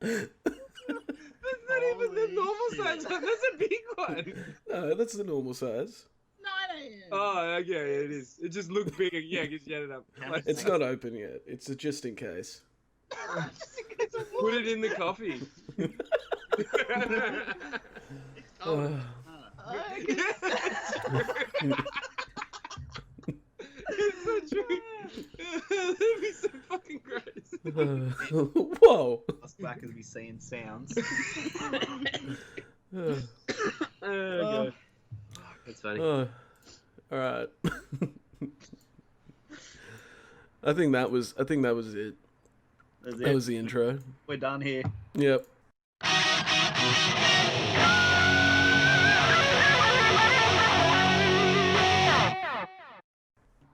That's not even the normal size one. That's a big one. No, that's the normal size. 9 a.m. Oh, okay, it is. It just looked big. Yeah, because you had it up. It's not open yet. It's a just in case. Just in case of Put it in the coffee. Uh, It's so true. That'd be so fucking gross. Whoa. Us back as we seeing sounds. Uh, Oh, God. That's funny. all right. I think that was it. That's That it. was the intro. We're done here. Yep.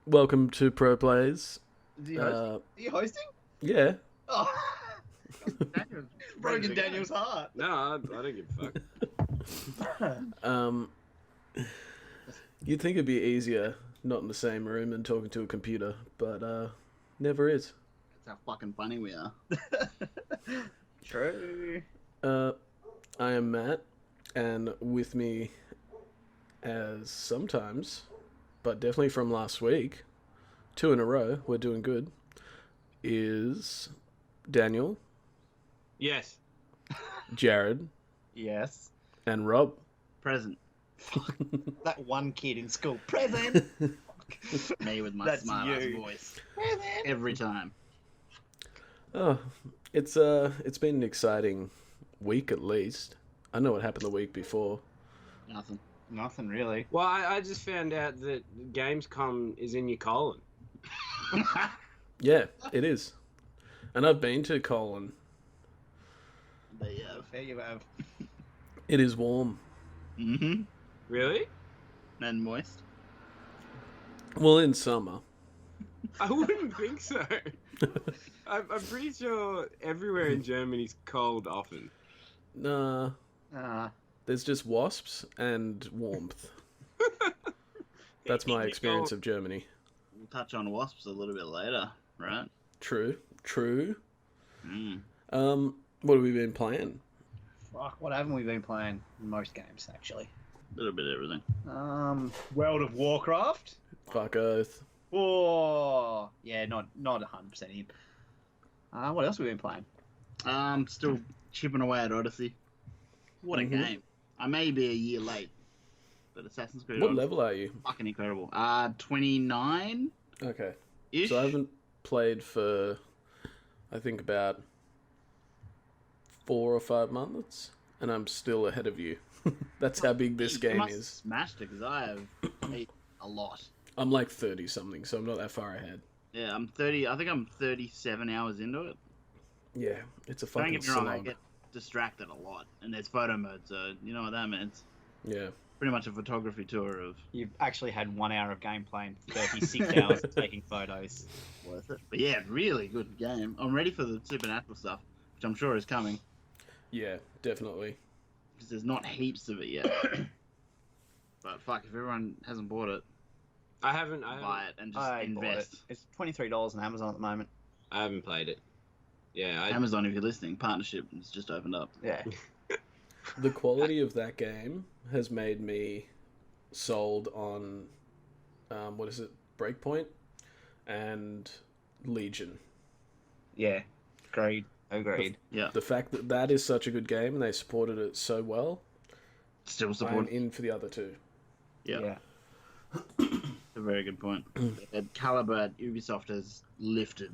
Welcome to Pro Plays. Is he hosting? Are you hosting? Yeah. Oh. Daniel's broken Daniel's heart. No, I don't give a fuck. You'd think it'd be easier not in the same room and talking to a computer, but never is. That's how fucking funny we are. True. I am Matt, and with me, as sometimes, but definitely from last week, 2 in a row, we're doing good, is Daniel, Yes. Jared, Yes. and Rob. Present. That one kid in school. Present. Me with my smart ass voice. Present. Every time. Oh, it's been an exciting week at least. I know what happened the week before. Nothing. Nothing really. Well, I just found out that Gamescom is in your colon. Yeah, it is. And I've been to Colin. There you have. It is warm. Mm-hmm. Really? And moist. Well, in summer. I wouldn't think so. I'm pretty sure everywhere in Germany's cold often. Nah, Ah. there's just wasps and warmth. That's my experience of Germany. We'll touch on wasps a little bit later, right? True. Mm. What have we been playing? Fuck, what haven't we been playing? Most games, actually. A little bit of everything. World of Warcraft? Fuck Earth. Oh, yeah, not 100% in. What else have we been playing? Still chipping away at Odyssey. What a game. I may be a year late, but Assassin's Creed What Odyssey, level are you? fucking incredible. 29-ish? Okay. So I haven't played for, I think, about 4 or 5 months, and I'm still ahead of you. That's how big this You game must have is. smashed it, because I have played a lot. I'm like 30 something, so I'm not that far ahead. Yeah, I'm 30, I think I'm 37 hours into it. Yeah, it's a Don't fucking get me wrong, I slog. get distracted a lot, and there's photo mode, so you know what that means. Yeah. Pretty much a photography tour of You've actually had 1 hour of gameplay and 36 hours of taking photos. worth it. But yeah, really good game. I'm ready for the supernatural stuff, which I'm sure is coming, Yeah, definitely. because there's not heaps of it yet. But fuck, if everyone hasn't bought it, I haven't buy it and just I bought it. invest. It's $23 on Amazon at the moment. I haven't played it. Yeah, Amazon, if you're listening, partnership has just opened up. Yeah. The quality of that game has made me sold on, what is it, Breakpoint and Legion. Yeah. Agreed. Yeah, The fact that that is such a good game and they supported it so well, still I'm support. in for the other two. Yeah, a very good point. The caliber at Ubisoft has lifted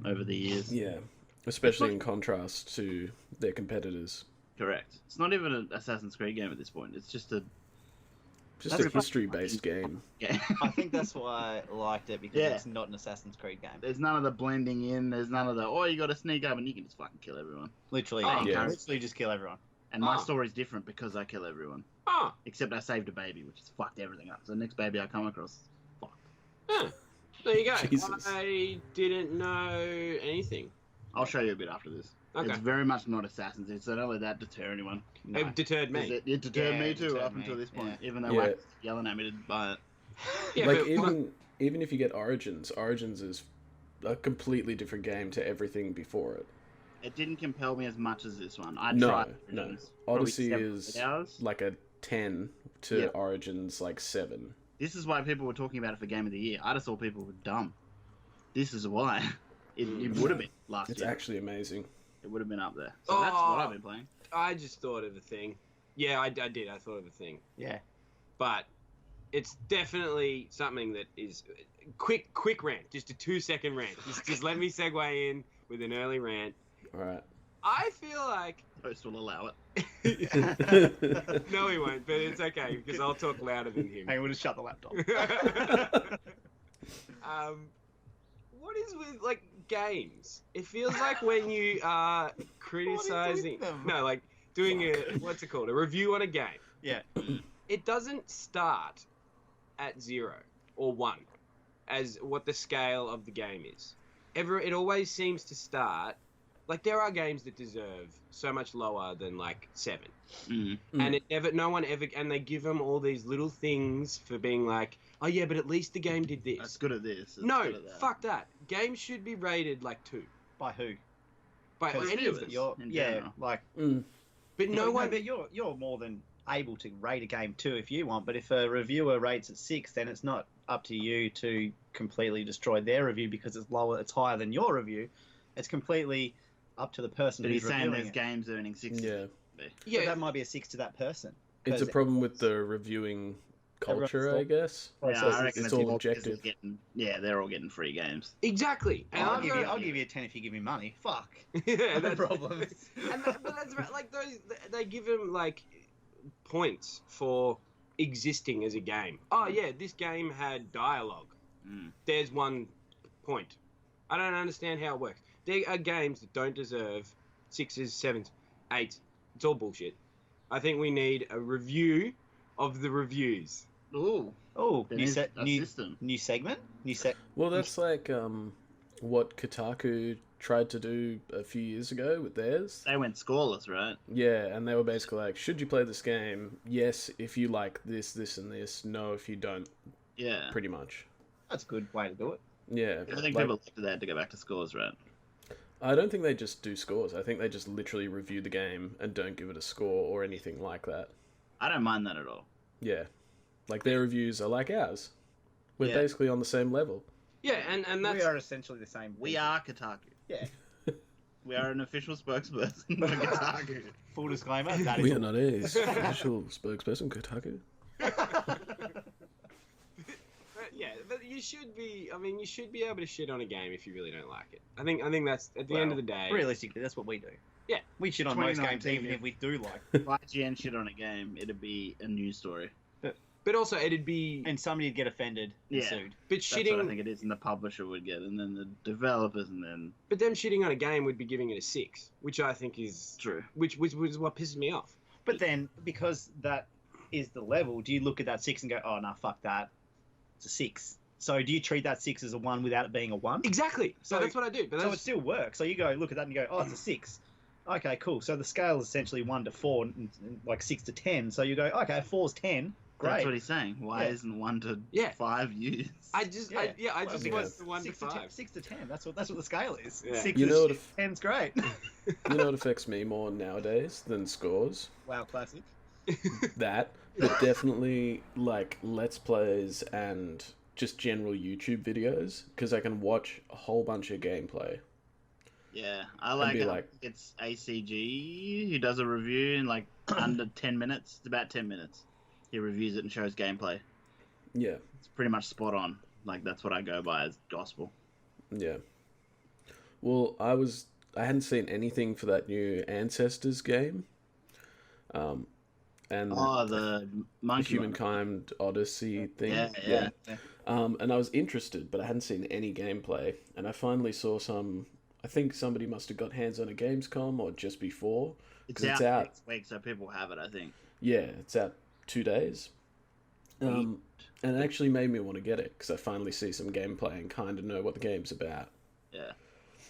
over the years. Yeah, especially in contrast to their competitors. Correct. It's not even an Assassin's Creed game at this point. It's just a Just That's a history-based game. game. I think that's why I liked it, because Yeah. it's not an Assassin's Creed game. There's none of the blending in. There's none of the, oh, you got to sneak up and you can just fucking kill everyone. Literally, Oh, you yeah. can literally just kill everyone. And my Oh. story's different because I kill everyone. Oh, Except I saved a baby, which has fucked everything up. So the next baby I come across, fuck. there you go. Jesus. I didn't know anything. I'll show you a bit after this. Okay. It's very much not Assassin's. So don't let that deter anyone. No. It deterred me. It deterred Yeah, me it too deterred up me, until this point. yeah. Even though Yeah. Wax was yelling at me to buy it. Yeah, Like but even if you get Origins is a completely different game to everything before it. It didn't compel me as much as this one. I No, tried no. Origins, probably Odyssey 7 is hours. like a 10 to Yeah. Origins like 7. This is why people were talking about it for Game of the Year. I just thought people were dumb. This is why. It would have been last It's year. actually amazing. It would have been up there. So that's what I've been playing. I just thought of a thing. Yeah, I did. I thought of a thing. Yeah. But it's definitely something that is quick rant. Just a 2-second rant. Just let me segue in with an early rant. All right. I feel like Post will allow it. no, he won't. But it's okay because I'll talk louder than him. Hey, we'll just shut the laptop. What is with like games? It feels like when you are criticizing, like doing a what's it called, a review on a game. Yeah. It doesn't start at 0 or 1 as what the scale of the game is. It always seems to start like there are games that deserve so much lower than like 7. And no one ever, and they give them all these little things for being like, oh yeah, but at least the game did this. It's good at this. It's No, good at that. fuck that. Games should be rated like 2 By who? by Because any of them. in general. Like. But no one. But you're more than able to rate a game 2 if you want. But if a reviewer rates it 6, then it's not up to you to completely destroy their review because it's lower, it's higher than your review. It's completely up to the person But who's he's saying reviewing there's it. games earning 60. Yeah. Yeah, Yeah, that might be a 6 to that person. It's a problem with the reviewing culture, I guess. Yeah, I reckon it's it's all because objective. they're all getting free games. exactly. And I'll give you a 10 if you give me money. Fuck. yeah, No problem. but that's right. Like those, they give them like points for existing as a game. Oh yeah, this game had dialogue. There's 1 point. I don't understand how it works. There are games that don't deserve 6s, 7s, 8s. It's all bullshit. I think we need a review of the reviews. Ooh. Oh, There new is set, a new system. new segment, new set. Well, that's like what Kotaku tried to do a few years ago with theirs. They went scoreless, right? Yeah, and they were basically like, should you play this game? Yes, if you like this, this, and this. No, if you don't, Yeah. pretty much. That's a good way to do it. Yeah. I think like, people looked at that to go back to scores, right? I don't think they just do scores. I think they just literally review the game and don't give it a score or anything like that. I don't mind that at all. Yeah. Like, their reviews are like ours. We're Yeah. basically on the same level. Yeah, and that's We are essentially the same. We people. are Kotaku. Yeah. We are an official spokesperson for Kotaku. Full disclaimer. That is We are not a official spokesperson, Kotaku. but you should be. I mean, you should be able to shit on a game if you really don't like it. I think that's at the end of the day. Realistically, that's what we do. Yeah. We shit on most games, 2019, even if we do like. If IGN shit on a game, it'd be a news story. But also, it'd be. And somebody would get offended and Yeah. sued. But That's what I shitting. think it is, and the publisher would get, and then the developers, and then But them shitting on a game would be giving it a 6, which I think is true. which was what pisses me off. But then, because that is the level, do you look at that 6 and go, oh, no, fuck that. It's a 6. So do you treat that 6 as a 1 without it being a 1? Exactly. So that's what I do. But So that's, it still works. So you go look at that and you go, oh, it's a 6. Okay, cool. So the scale is essentially 1 to 4, and like 6 to 10. So you go, okay, 4's 10. That's Great. what he's saying. Why Yeah. isn't 1 to Yeah. 5 used? I just Well, want because the 1 to 6 5. 10, 6 to 10. That's what the scale is. Yeah. 6 You know what is if- 10's great. You know what affects me more nowadays than scores? Wow, classic. That, but definitely like Let's Plays and just general YouTube videos, because I can watch a whole bunch of gameplay. Yeah, I like be it. like- It's ACG who does a review in like under 10 minutes. It's about 10 minutes. He reviews it and shows gameplay. Yeah, It's pretty much spot on. Like, that's what I go by as gospel. yeah. Well, I hadn't seen anything for that new Ancestors game. And Oh, the the monkey one. Humankind Odyssey thing. Yeah. And I was interested, but I hadn't seen any gameplay. And I finally saw some. I think somebody must have got hands on a Gamescom or just before. It's 'Cause out, it's out. next week, so people have it, I think. Yeah, it's out 2 days. And it actually made me want to get it because I finally see some gameplay and kind of know what the game's about. Yeah.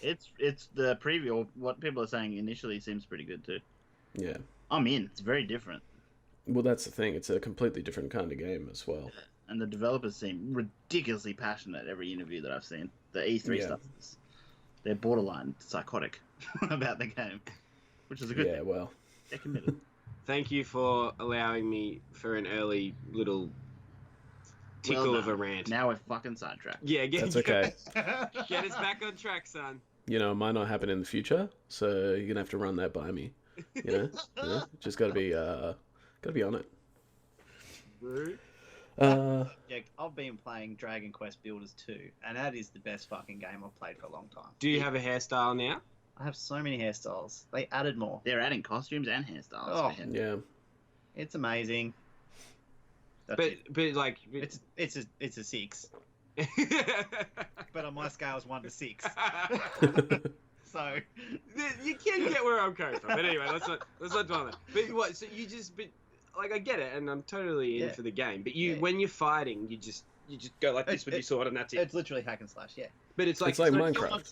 It's the preview, or what people are saying initially seems pretty good too. Yeah. I'm in. It's very different. Well, that's the thing. It's a completely different kind of game as well. And the developers seem ridiculously passionate every interview that I've seen. The E3 Yeah. stuff they're borderline psychotic. about the game, which is a good Yeah, thing. well, They're committed. Thank you for allowing me for an early little tickle Well of a done. rant. Now we're fucking sidetracked. Yeah, that's okay. Get us back on track, son. You know, it might not happen in the future, so you're gonna have to run that by me. You know? Just gotta be on it. I've been playing Dragon Quest Builders 2, and that is the best fucking game I've played for a long time. Do you have a hairstyle now? I have so many hairstyles. They added more. They're adding costumes and hairstyles. Oh. for him. Yeah. It's amazing. That's But it. but like It's a 6, but on my scale is 1 to 6. So you can get where I'm coming from. But anyway, let's not dwell on that. But what? So you just like I get it, and I'm totally in for the game. But when you're fighting, you just go like this with your sword, and that's it. it's literally hack and slash. Yeah. But it's like It's like Minecraft.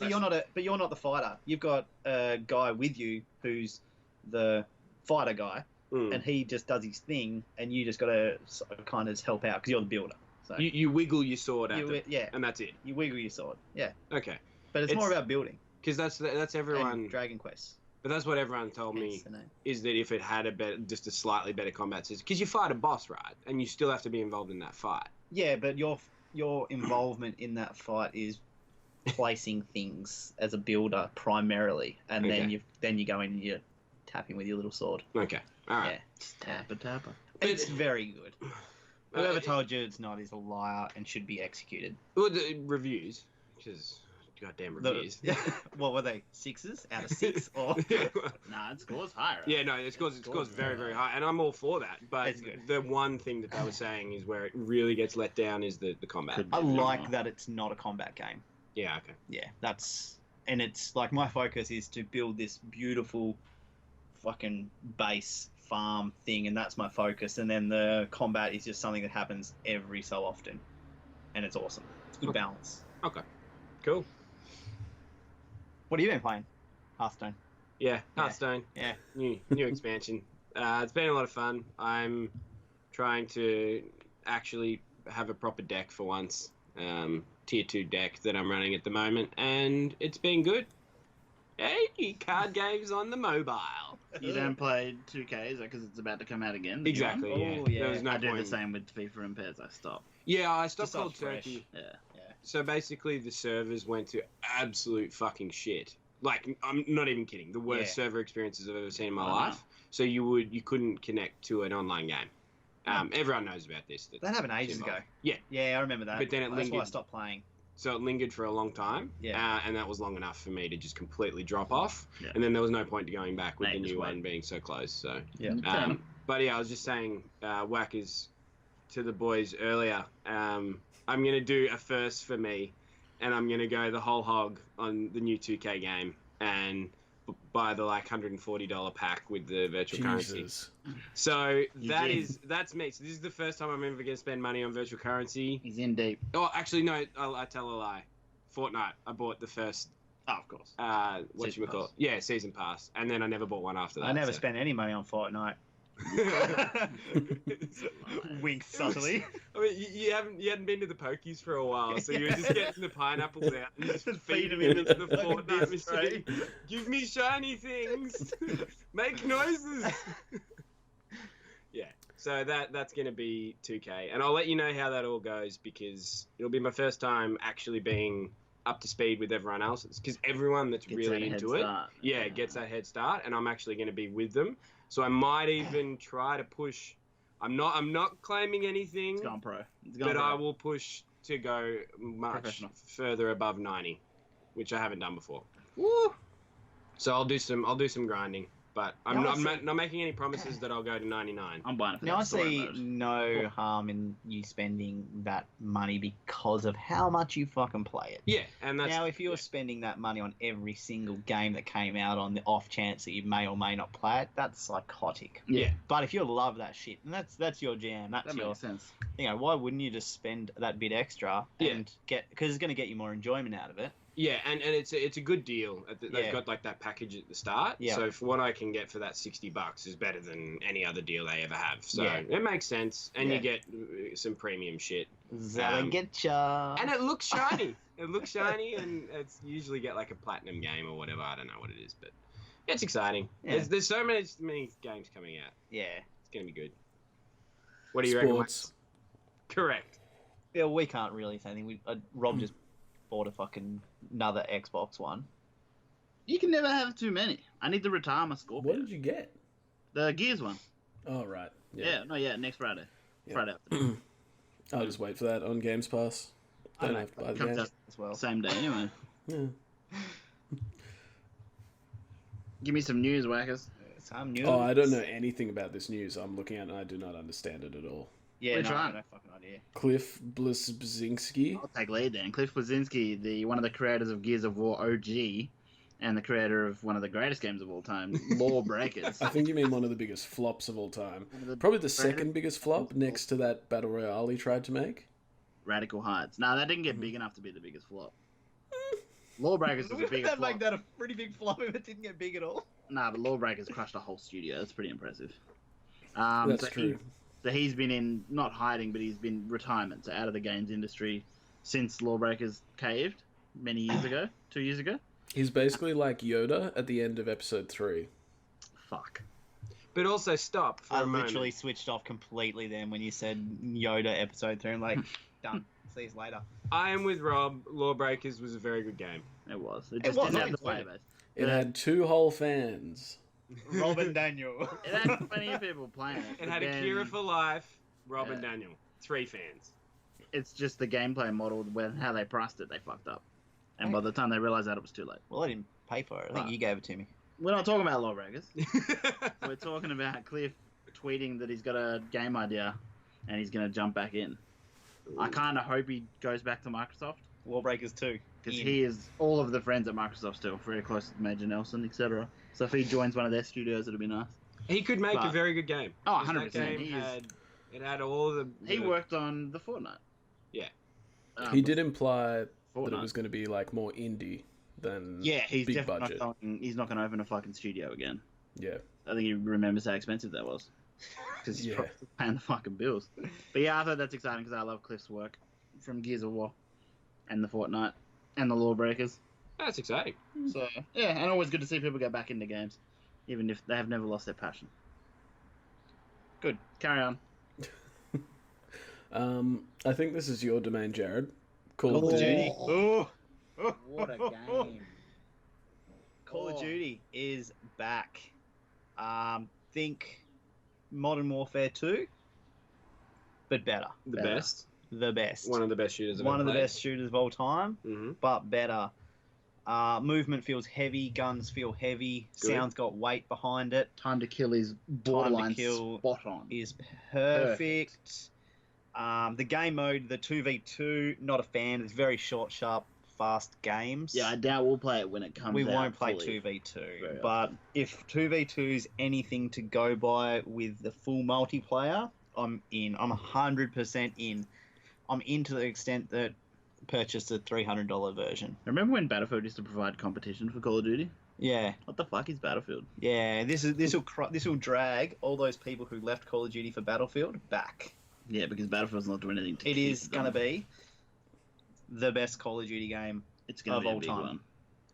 But you're not the fighter. You've got a guy with you who's the fighter guy, and he just does his thing, and you just got to kind of help out because you're the builder. So you wiggle your sword at them, yeah, and that's it. you wiggle your sword. Yeah. Okay. But it's more about building. Because that's everyone. And Dragon Quest. But that's what everyone told me Hence the name. is that if it had just a slightly better combat system, because you fight a boss, right, and you still have to be involved in that fight. Yeah, but your involvement in that fight is placing things as a builder primarily, and then you go in and you're tapping with your little sword. Okay. All right. Yeah. Tapper. It's very good. Whoever told you it's not is a liar and should be executed. Well, the reviews, because goddamn reviews. What were they? 6s out of 6 or? Nah, it scores higher. Yeah, no, it scores very, very high, and I'm all for that. But It's good. the one thing that they were saying is where it really gets let down is the combat. I like that it's not a combat game. Yeah, okay. Yeah, and it's like my focus is to build this beautiful fucking base farm thing, and that's my focus. And then the combat is just something that happens every so often, and it's awesome. It's good balance. Okay, cool. What have you been playing? Hearthstone. Yeah, Hearthstone. Yeah. New expansion. It's been a lot of fun. I'm trying to actually have a proper deck for once. Tier 2 deck that I'm running at the moment, and it's been good. Hey, card games on the mobile. You don't play 2K, is that because it's about to come out again? Exactly, Oh, yeah. yeah. There was no I do point. the same with FIFA and PES, I stop. Yeah, I stopped Just not Cold fresh. Turkey. Yeah. So basically, the servers went to absolute fucking shit. Like, I'm not even kidding. The worst server experiences I've ever seen in my life. So you couldn't connect to an online game. Everyone knows about this. That happened ages ago. Yeah. Yeah, I remember that. But then it That's why I lingered. stopped playing. So it lingered for a long time. Yeah. And that was long enough for me to just completely drop off. Yeah. And then there was no point to going back with Mate, the just new wait. one being so close. So. Yeah. But yeah, I was just saying, whackers to the boys earlier. I'm gonna do a first for me, and I'm gonna go the whole hog on the new 2K game and buy the like $140 pack with the virtual currency. So that's me. So this is the first time I'm ever gonna spend money on virtual currency. He's in deep. Oh, actually no, I tell a lie. Fortnite. I bought the first. Oh, of course. Whatchamacallit? Yeah, season pass, and then I never bought one after that. I never spent any money on Fortnite. Wink subtly. I mean, you hadn't been to the pokies for a while, so you were just getting the pineapples out and just Feed feed them them into into the the Fortnite disc tray. machine. Give me shiny things. Make noises. Yeah. So that's gonna be 2K, and I'll let you know how that all goes because it'll be my first time actually being up to speed with everyone else's because everyone that's really into it, gets that head start, and I'm actually going to be with them. So I might even try to push. I'm not claiming anything. It's gone pro. It's gone But pro. I will push to go much further above 90, which I haven't done before. Woo! So I'll do some grinding, but I'm not making any promises that I'll go to 99. I'm buying it for Now I that story see mode. no harm in you spending that money because of how much you fucking play it. Yeah, and that's Now, if you're spending that money on every single game that came out on the off chance that you may or may not play it, that's psychotic. Yeah. But if you love that shit, and that's your jam, that's That your, makes sense. why wouldn't you just spend that bit extra and because it's going to get you more enjoyment out of it. Yeah, and it's a good deal. They've got like that package at the start. Yeah. So for what I can get for that $60 is better than any other deal they ever have. So Yeah. it makes sense, and Yeah. you get some premium shit. Zalagetcha. And it looks shiny. It looks shiny, and it's usually get like a platinum game or whatever. I don't know what it is, but it's exciting. Yeah. There's so many games coming out. Yeah. It's gonna be good. What do you reckon? Sports. Correct. Yeah, we can't really say anything. Rob just bought a fucking another Xbox One. You can never have too many. I need to retire my Scorpio. What did you get? The Gears one. Oh, right. Yeah, next Friday. Yeah. Friday after. I'll just wait for that on Games Pass. Don't have to buy the Comes game. out As well. same day anyway. Yeah. Give me some news, whackers. Some news. Oh, I don't know anything about this news I'm looking at, and I do not understand it at all. Yeah, Which no, one? no fucking idea. Cliff Bleszinski. I'll take lead then. Cliff Bleszinski, one of the creators of Gears of War OG, and the creator of one of the greatest games of all time, Lawbreakers. I think you mean one of the biggest flops of all time. One of the Probably the greatest- second biggest flop, next to that Battle Royale he tried to make. Radical Heights. No, that didn't get big enough to be the biggest flop. Lawbreakers is a bigger That'd flop. make that a pretty big flop if it didn't get big at all. Nah, but Lawbreakers crushed a whole studio. That's pretty impressive. That's so true. So he's been in, not hiding, but he's been retirement, so out of the games industry since Lawbreakers caved many years ago, 2 years ago. He's basically like Yoda at the end of episode 3. Fuck. But also stop for I a moment. literally switched off completely then when you said Yoda episode 3. I'm like, done. See you later. I am with Rob. Lawbreakers was a very good game. It was. It It just was, didn't have the I player base. It had 2 whole fans. Rob and Daniel. It had plenty of people playing it. It but had then Akira for life, Rob and Yeah. Daniel. 3 fans. It's just the gameplay model, when how they priced it, they fucked up. And by the time they realised that, it was too late. Well, I didn't pay for it. I think Ah. you gave it to me. We're not talking about Lawbreakers. We're talking about Cliff tweeting that he's got a game idea and he's going to jump back in. I kind of hope he goes back to Microsoft Warbreakers 2. because he is all of the friends at Microsoft still, very close to Major Nelson, etc. So if he joins one of their studios, it'll be nice. He could make a But- very good game. Oh, Because 100%. That game He is- had, it had all the... He worked on the Fortnite. Yeah. He did imply that Fortnite. it was going to be like more indie than Yeah, he's big definitely budget. he's not going to open a fucking studio again. Yeah. I think he remembers how expensive that was. Because he's Yeah. probably paying the fucking bills. But yeah, I thought that's exciting because I love Cliff's work from Gears of War and the Fortnite and the Lawbreakers. That's exciting. So yeah, and always good to see people get back into games, even if they have never lost their passion. Good. Carry on. I think this is your domain, Jared. Call of Duty. Oh. What a game. Call of Duty is back. Think Modern Warfare 2, but better. The Better. best. The best. One of the best shooters I've One ever of the played. best shooters of all time, Mm-hmm. but better. Movement feels heavy, guns feel heavy, Good. sound's got weight behind it. Time to kill is borderline kill spot on. Is perfect. The game mode, the 2v2, not a fan. It's very short, sharp, fast games. Yeah, I doubt we'll play it when it comes We out. won't play fully. 2v2, Very but if 2v2 is anything to go by with the full multiplayer, I'm in. I'm 100% in. I'm in to the extent that purchase the $300 version. Remember when Battlefield used to provide competition for Call of Duty? Yeah, What the fuck is Battlefield? yeah. This will drag all those people who left Call of Duty for Battlefield back. Yeah, because Battlefield's not doing anything to It keep is them. going to be the best Call of Duty game. It's going of to be a all big time. one.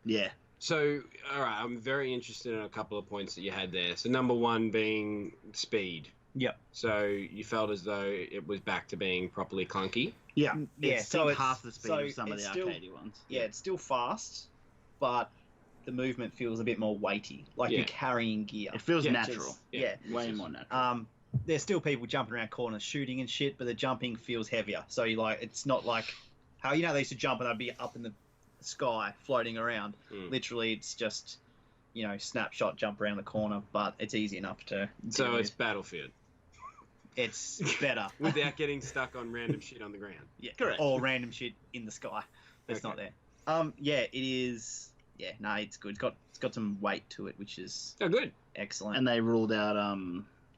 Yeah. So, all right, I'm very interested in a couple of points that you had there. So, number one being speed. Yep. So, you felt as though it was back to being properly clunky. Yeah. Yeah, It's so still it's- half the speed so of some of the it's still- arcadey ones. Yeah, it's still fast, but the movement feels a bit more weighty, like Yeah. you're carrying gear. It feels Yeah, natural. Yeah. Way more natural. There's still people jumping around corners shooting and shit, but the jumping feels heavier. So you like, it's not like how they used to jump and they'd be up in the sky floating around. Mm. Literally, it's just snapshot jump around the corner, but it's easy enough to. So, deal it's with. Battlefield It's better. without getting stuck on random shit on the ground. Yeah, Correct. Or random shit in the sky that's Okay. not there. Yeah, it is. Yeah, no, it's good. It's got some weight to it, which is Oh, good. excellent. And they ruled out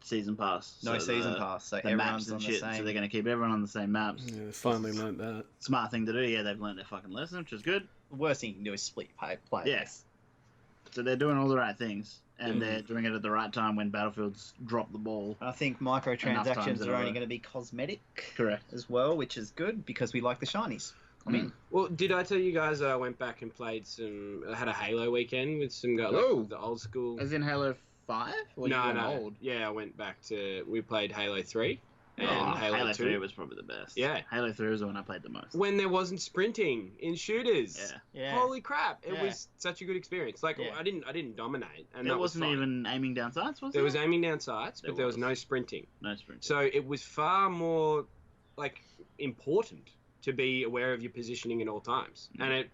season pass. No so season the- pass, so The everyone's maps and on the shit, same. so they're going to keep everyone on the same maps. Yeah, they finally learnt that. Smart thing to do. Yeah, they've learned their fucking lesson, which is good. The worst thing you can do is split play. Yes. So they're doing all the right things. and they're doing it at the right time when Battlefield's dropped the ball. I think Enough times microtransactions in are a only row. going to be cosmetic Correct. as well, which is good because we like the shinies. I mean, Well, did I tell you guys I went back and played I had a Halo weekend with some guys, Oh. like the old school. As in Halo 5? Or you went old? Yeah, I went back we played Halo 3 and Oh, Halo 2. 3 was probably the best. Yeah. Halo 3 was the one I played the most. When there wasn't sprinting in shooters. Yeah. yeah. Holy crap! It Yeah. was such a good experience. Like Yeah. I didn't dominate, and There that was wasn't fine. even aiming down sights, was There there? was aiming down sights, There but there was was. no sprinting. No sprint. So it was far more like important to be aware of your positioning at all times. And it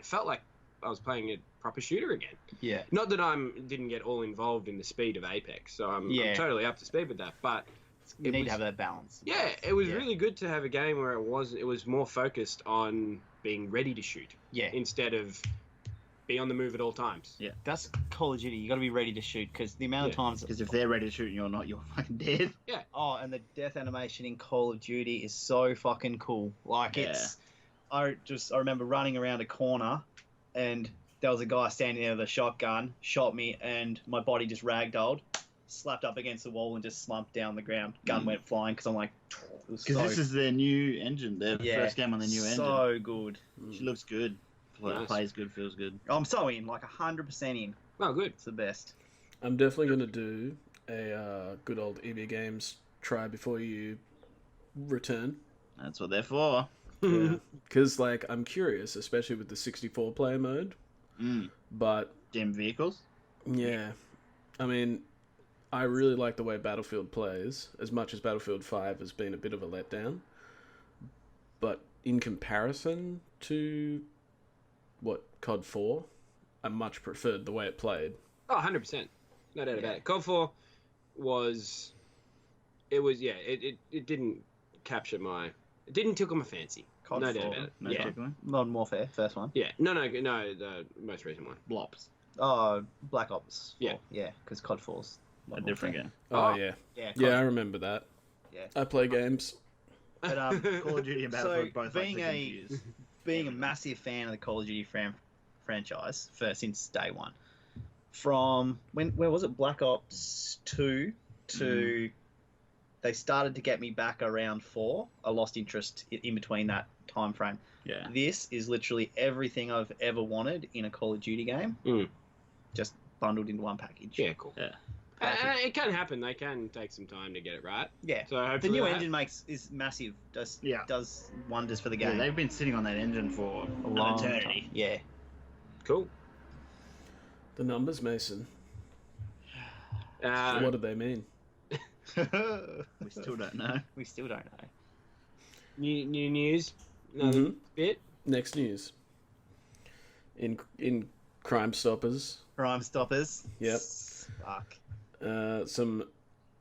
felt like I was playing a proper shooter again. Yeah. Not that didn't get all involved in the speed of Apex, so I'm Yeah. totally up to speed with that. But You it need was- to have that balance. yeah, it was Yeah. really good to have a game where it was more focused on being ready to shoot Yeah. instead of be on the move at all times. Yeah. That's Call of Duty. You got to be ready to shoot because the amount of Yeah. times. Because if they're ready to shoot and you're not, you're fucking dead. Oh, and the death animation in Call of Duty is so fucking cool. Like Yeah. I remember running around a corner, and there was a guy standing there with a shotgun, shot me, and my body just ragdolled, slapped up against the wall, and just slumped down the ground. Gun went flying because I'm like, it was Because so, this is their new engine. Their Yeah. first game on the new engine. so good. She looks good. Nice. Plays good, feels good. I'm so in, like 100% in. Oh, good. It's the best. I'm definitely going to do a good old EB Games try before you return. That's what they're for. Because, like, I'm curious, especially with the 64 player mode. But, Gem vehicles. yeah. I mean, I really like the way Battlefield plays, as much as Battlefield 5 has been a bit of a letdown. But in comparison to, COD 4, I much preferred the way it played. Oh, 100%. No doubt about it. COD 4 it didn't capture it didn't tickle my fancy. COD no 4. doubt about it. No Yeah. tickling. Modern Warfare, first one. Yeah. No, the most recent one. Blops. Oh, Black Ops 4. Yeah. Yeah, because COD 4's A different game. Oh, Oh. yeah. Yeah, Yeah, I remember that. Yeah. I play games. But, Call of Duty and Battlefield both like being to a confuse. being a massive fan of the Call of Duty franchise since day one, from where was it, Black Ops 2 to they started to get me back around 4. I lost interest in between that time frame. Yeah. This is literally everything I've ever wanted in a Call of Duty game, just bundled into one package. Yeah, cool. Yeah. It can happen. They can take some time to get it right. Yeah. So hopefully The new that- engine is massive. Does wonders for the Yeah, game. they've been sitting on that engine for a an long eternity. time. Yeah. Cool. The numbers, Mason. Uh, What do they mean? We still don't know. We still don't know. new news. Another bit. Next news. In Crime Stoppers, Crime Stoppers. Yep. Fuck. some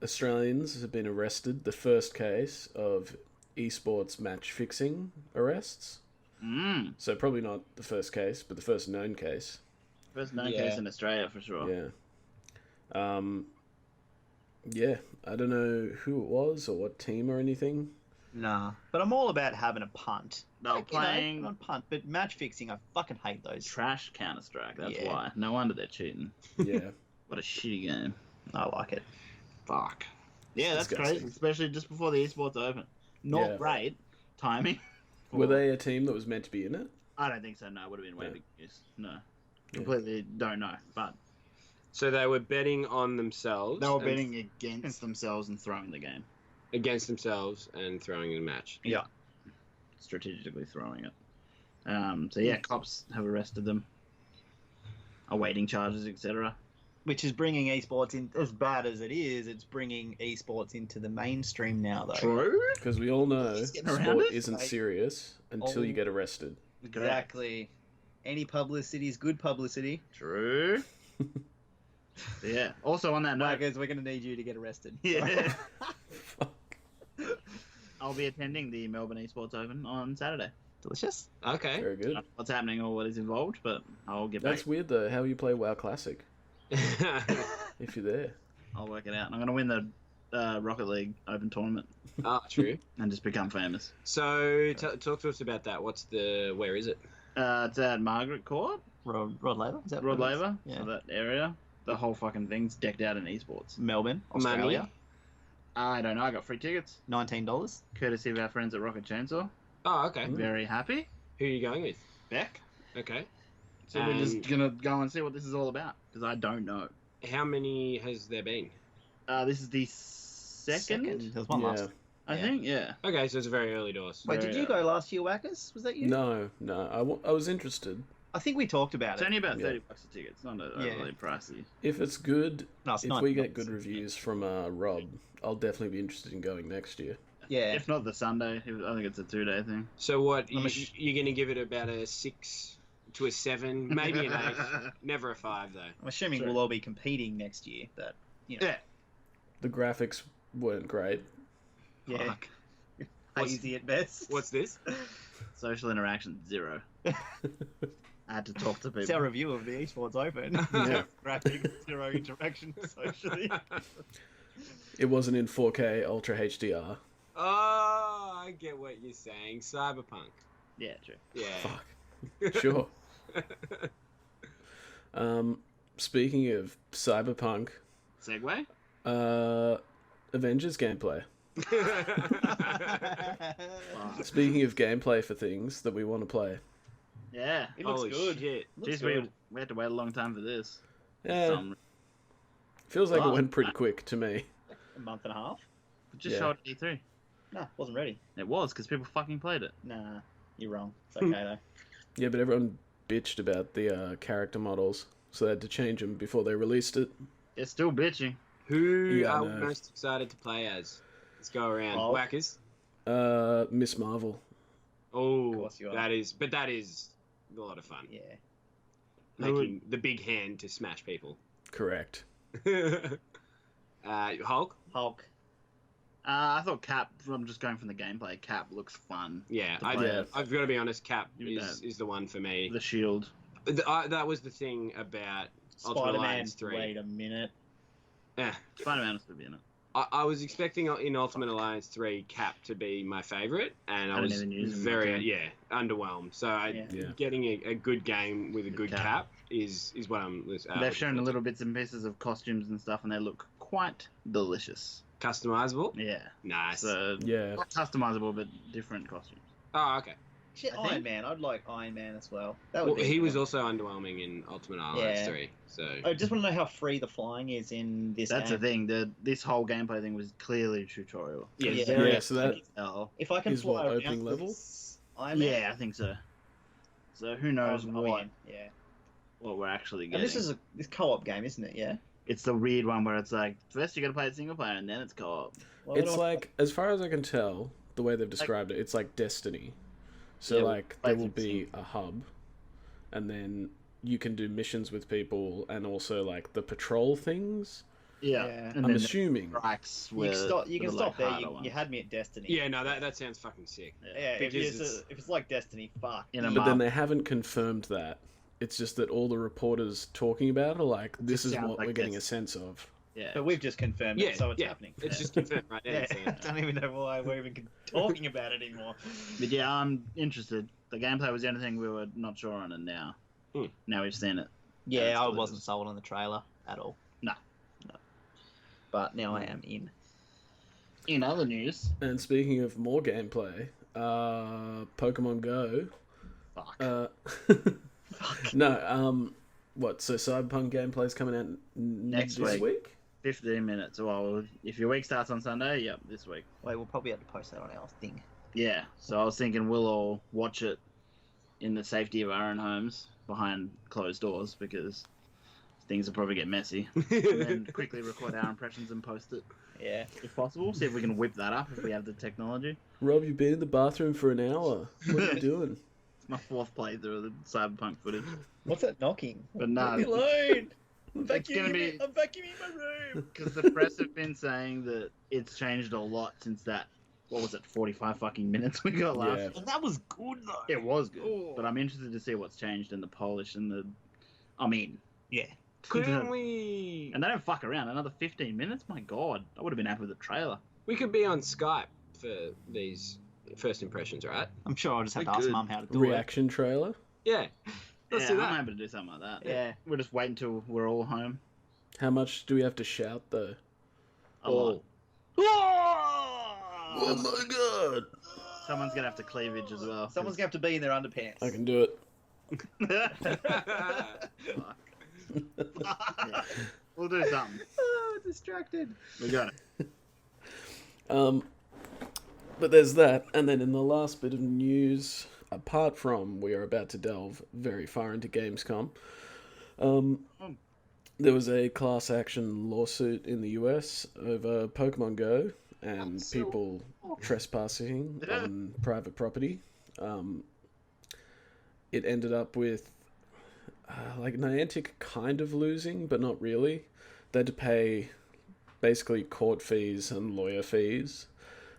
Australians have been arrested. The first case of esports match fixing arrests. So probably not the first case, but the first known case. First known case in Australia for sure. Yeah. Yeah, I don't know who it was or what team or anything. Nah. But I'm all about having a punt. They were Like, playing not punt, but match fixing. I fucking hate those. trash Counter-Strike. That's Yeah. why. No wonder they're cheating. Yeah. What a shitty game. I like it. Fuck. Yeah, that's disgusting. crazy, especially just before the esports open. Not Yeah. great timing. Were they a team that was meant to be in it? I don't think so. No, it would have been way Yeah. big news. No, completely don't know. But So they were betting on themselves. they were and- betting against themselves and throwing the game, against themselves and throwing in a match. Yeah. strategically throwing it. So yeah, cops have arrested them, awaiting charges, etc. Which is bringing esports in, as bad as it is, it's bringing esports into the mainstream now, though. True. Because we all know Just getting around sport it? isn't Like, serious until you get arrested. Exactly. Any publicity is good publicity. True. Yeah. Also on that note, Waggers, we're going to need you to get arrested. yeah, I'll be attending the Melbourne Esports Open on Saturday. Delicious. Okay. Very good. Not what's happening or what is involved, but I'll get That's back. weird though, how you play WoW Classic if you're there. I'll work it out. I'm going to win the Rocket League Open tournament Ah, true. and just become famous. So talk to us about that. Where is it? It's at Margaret Court, Rod Laver? Is that Rod what it is? Laver, Yeah. so that area. the whole fucking thing's decked out in esports. Melbourne, Money. Australia, I don't know. I got free tickets, $19. courtesy of our friends at Rocket Chainsaw. Oh, okay. Very happy. Who are you going with? Beck. Okay. So we're just gonna go and see what this is all about because I don't know. How many has there been? This is the second. There was one last. I think. Yeah. Okay, so it's very early doors. Wait, did you go last year, Whackers? Was that you? No. I was interested. I think we talked about It's it. only about Yeah. $30 a ticket. It's not overly pricey. If it's good, No, it's if not. we get good reviews from Rob, I'll definitely be interested in going next year. Yeah. If not the Sunday, I think it's a 2-day thing. So what? I'm You're going to give it about a 6 to a 7, maybe an 8. Never a 5 though. I'm assuming Sure. we'll all be competing next year, but you know. Yeah. The graphics weren't great. Yeah. Fuck. Hazy at best. What's this? Social interaction 0. I had to talk to people. It's our review of the Esports Open. Yeah. Graphic, 0 interaction socially. It wasn't in 4K Ultra HDR. Oh, I get what you're saying. Cyberpunk. Yeah, true. Yeah. Fuck. Sure. Speaking of Cyberpunk, Segway? Avengers gameplay. Speaking of gameplay for things that we want to play. Yeah. It looks Holy good. shit. Looks Jeez, good. we had to wait a long time for this. Yeah, Some- feels like it Oh. went pretty quick to me. A month and a half? just Yeah. showed E3. Nah, wasn't ready. It was, because people fucking played it. Nah, you're wrong. It's okay though. Yeah, but everyone bitched about the character models, so they had to change them before they released it. It's still bitchy. Who Yeah, I are we know. most excited to play as? Let's go around. Oh. Whackers. Miss Marvel. Oh, course you are. that is a lot of fun. Yeah. Making the big hand to smash people. Correct. Hulk. Hulk. I thought Cap, I'm just going from the gameplay, Cap looks fun. Yeah, To play as. I've got to be honest. Cap You is the one for me. The shield. That was the thing about Ultimate Spider-Man. Alliance 3. Wait a minute. Eh, Spider-Man is to be in it. I was expecting in Ultimate Alliance 3 Cap to be my favorite, and I I was didn't even use him very that time. underwhelmed. So Yeah. getting a good game with a good Cap. Cap is what I'm. They've shown the little bits and pieces of costumes and stuff, and they look quite delicious. customizable. Yeah. Nice. So, Yeah. not customizable, but different costumes. Oh, okay. Shit, I think- Iron Man. I'd like Iron Man as well. That would Well, be he was cool. also underwhelming in Ultimate Alliance Yeah. 3. So I just want to know how free the flying is in this That's game. the thing. This whole gameplay thing was clearly a tutorial. yeah, Yeah. very Yeah, so that Oh, If I can Is fly what, around opening with level? Iron Man, yeah, I think so. So who knows I'm what in, yeah. we're actually And getting. this is this co-op game, isn't it? Yeah. It's the weird one where it's like first you gotta play it single player and then it's co-op. Well, It's we don't- like, as far as I can tell, the way they've described it, it's like Destiny. So, Yeah, like, play there will through be a hub, and then you can do missions with people, and also, like, the patrol things. Yeah. Yeah. And I'm then assuming. the strikes you were can stop. You the, can like, stop there. harder You ones. had me at Destiny. Yeah, no, that sounds fucking sick. Yeah. Because If it's like Destiny, fuck. In a But then map. they haven't confirmed that. It's just that all the reporters talking about it are like, this is sounds what like we're getting this. a sense of. Yeah. But we've just confirmed Yeah, it, so it's yeah. happening. It's just confirmed right now. Yeah, so- I don't even know why we're even talking about it anymore. But yeah, I'm interested. The gameplay was the only thing we were not sure on, and now we've seen it. Yeah, it's I delicious. wasn't sold on the trailer at all. No. But now I am in. In other news, And speaking of more gameplay, Pokemon Go. fuck. No, what, so Cyberpunk gameplay's coming out Next this week? 15 minutes. Well, if your week starts on Sunday, yep, this week. Wait, we'll probably have to post that on our thing. Yeah, so I was thinking we'll all watch it in the safety of our own homes behind closed doors because things will probably get messy. And then quickly record our impressions and post it Yeah. if possible. See if we can whip that up if we have the technology. Rob, you've been in the bathroom for an hour. What are you doing? It's my fourth playthrough of the Cyberpunk footage. What's that knocking? But no, Leave me alone! I'm It's gonna be- I'm vacuuming my room! because the press have been saying that it's changed a lot since that, what was it, 45 fucking minutes we got last. Yeah. And that was good though. It was good, Oh. but I'm interested to see what's changed in the polish and the. I mean, Yeah. Couldn't we? and they don't fuck around. Another 15 minutes? My god. I would have been happy with the trailer. We could be on Skype for these first impressions, right? I'm sure I'll just have We're to ask good. Mum how to do Reaction trailer? Yeah. Let's yeah, do I'm that. happy to do something like that. Yeah. We'll just wait until we're all home. How much do we have to shout though? A lot. Oh my god! Someone's gonna have to cleavage as well. Someone's gonna have to be in their underpants. I can do it. Fuck. Yeah. We'll do something. Oh, distracted. We got it. But there's that, and then in the last bit of news, apart from we are about to delve very far into Gamescom, there was a class action lawsuit in the US over Pokemon Go and people trespassing on private property. It ended up with like Niantic kind of losing, but not really. They had to pay basically court fees and lawyer fees,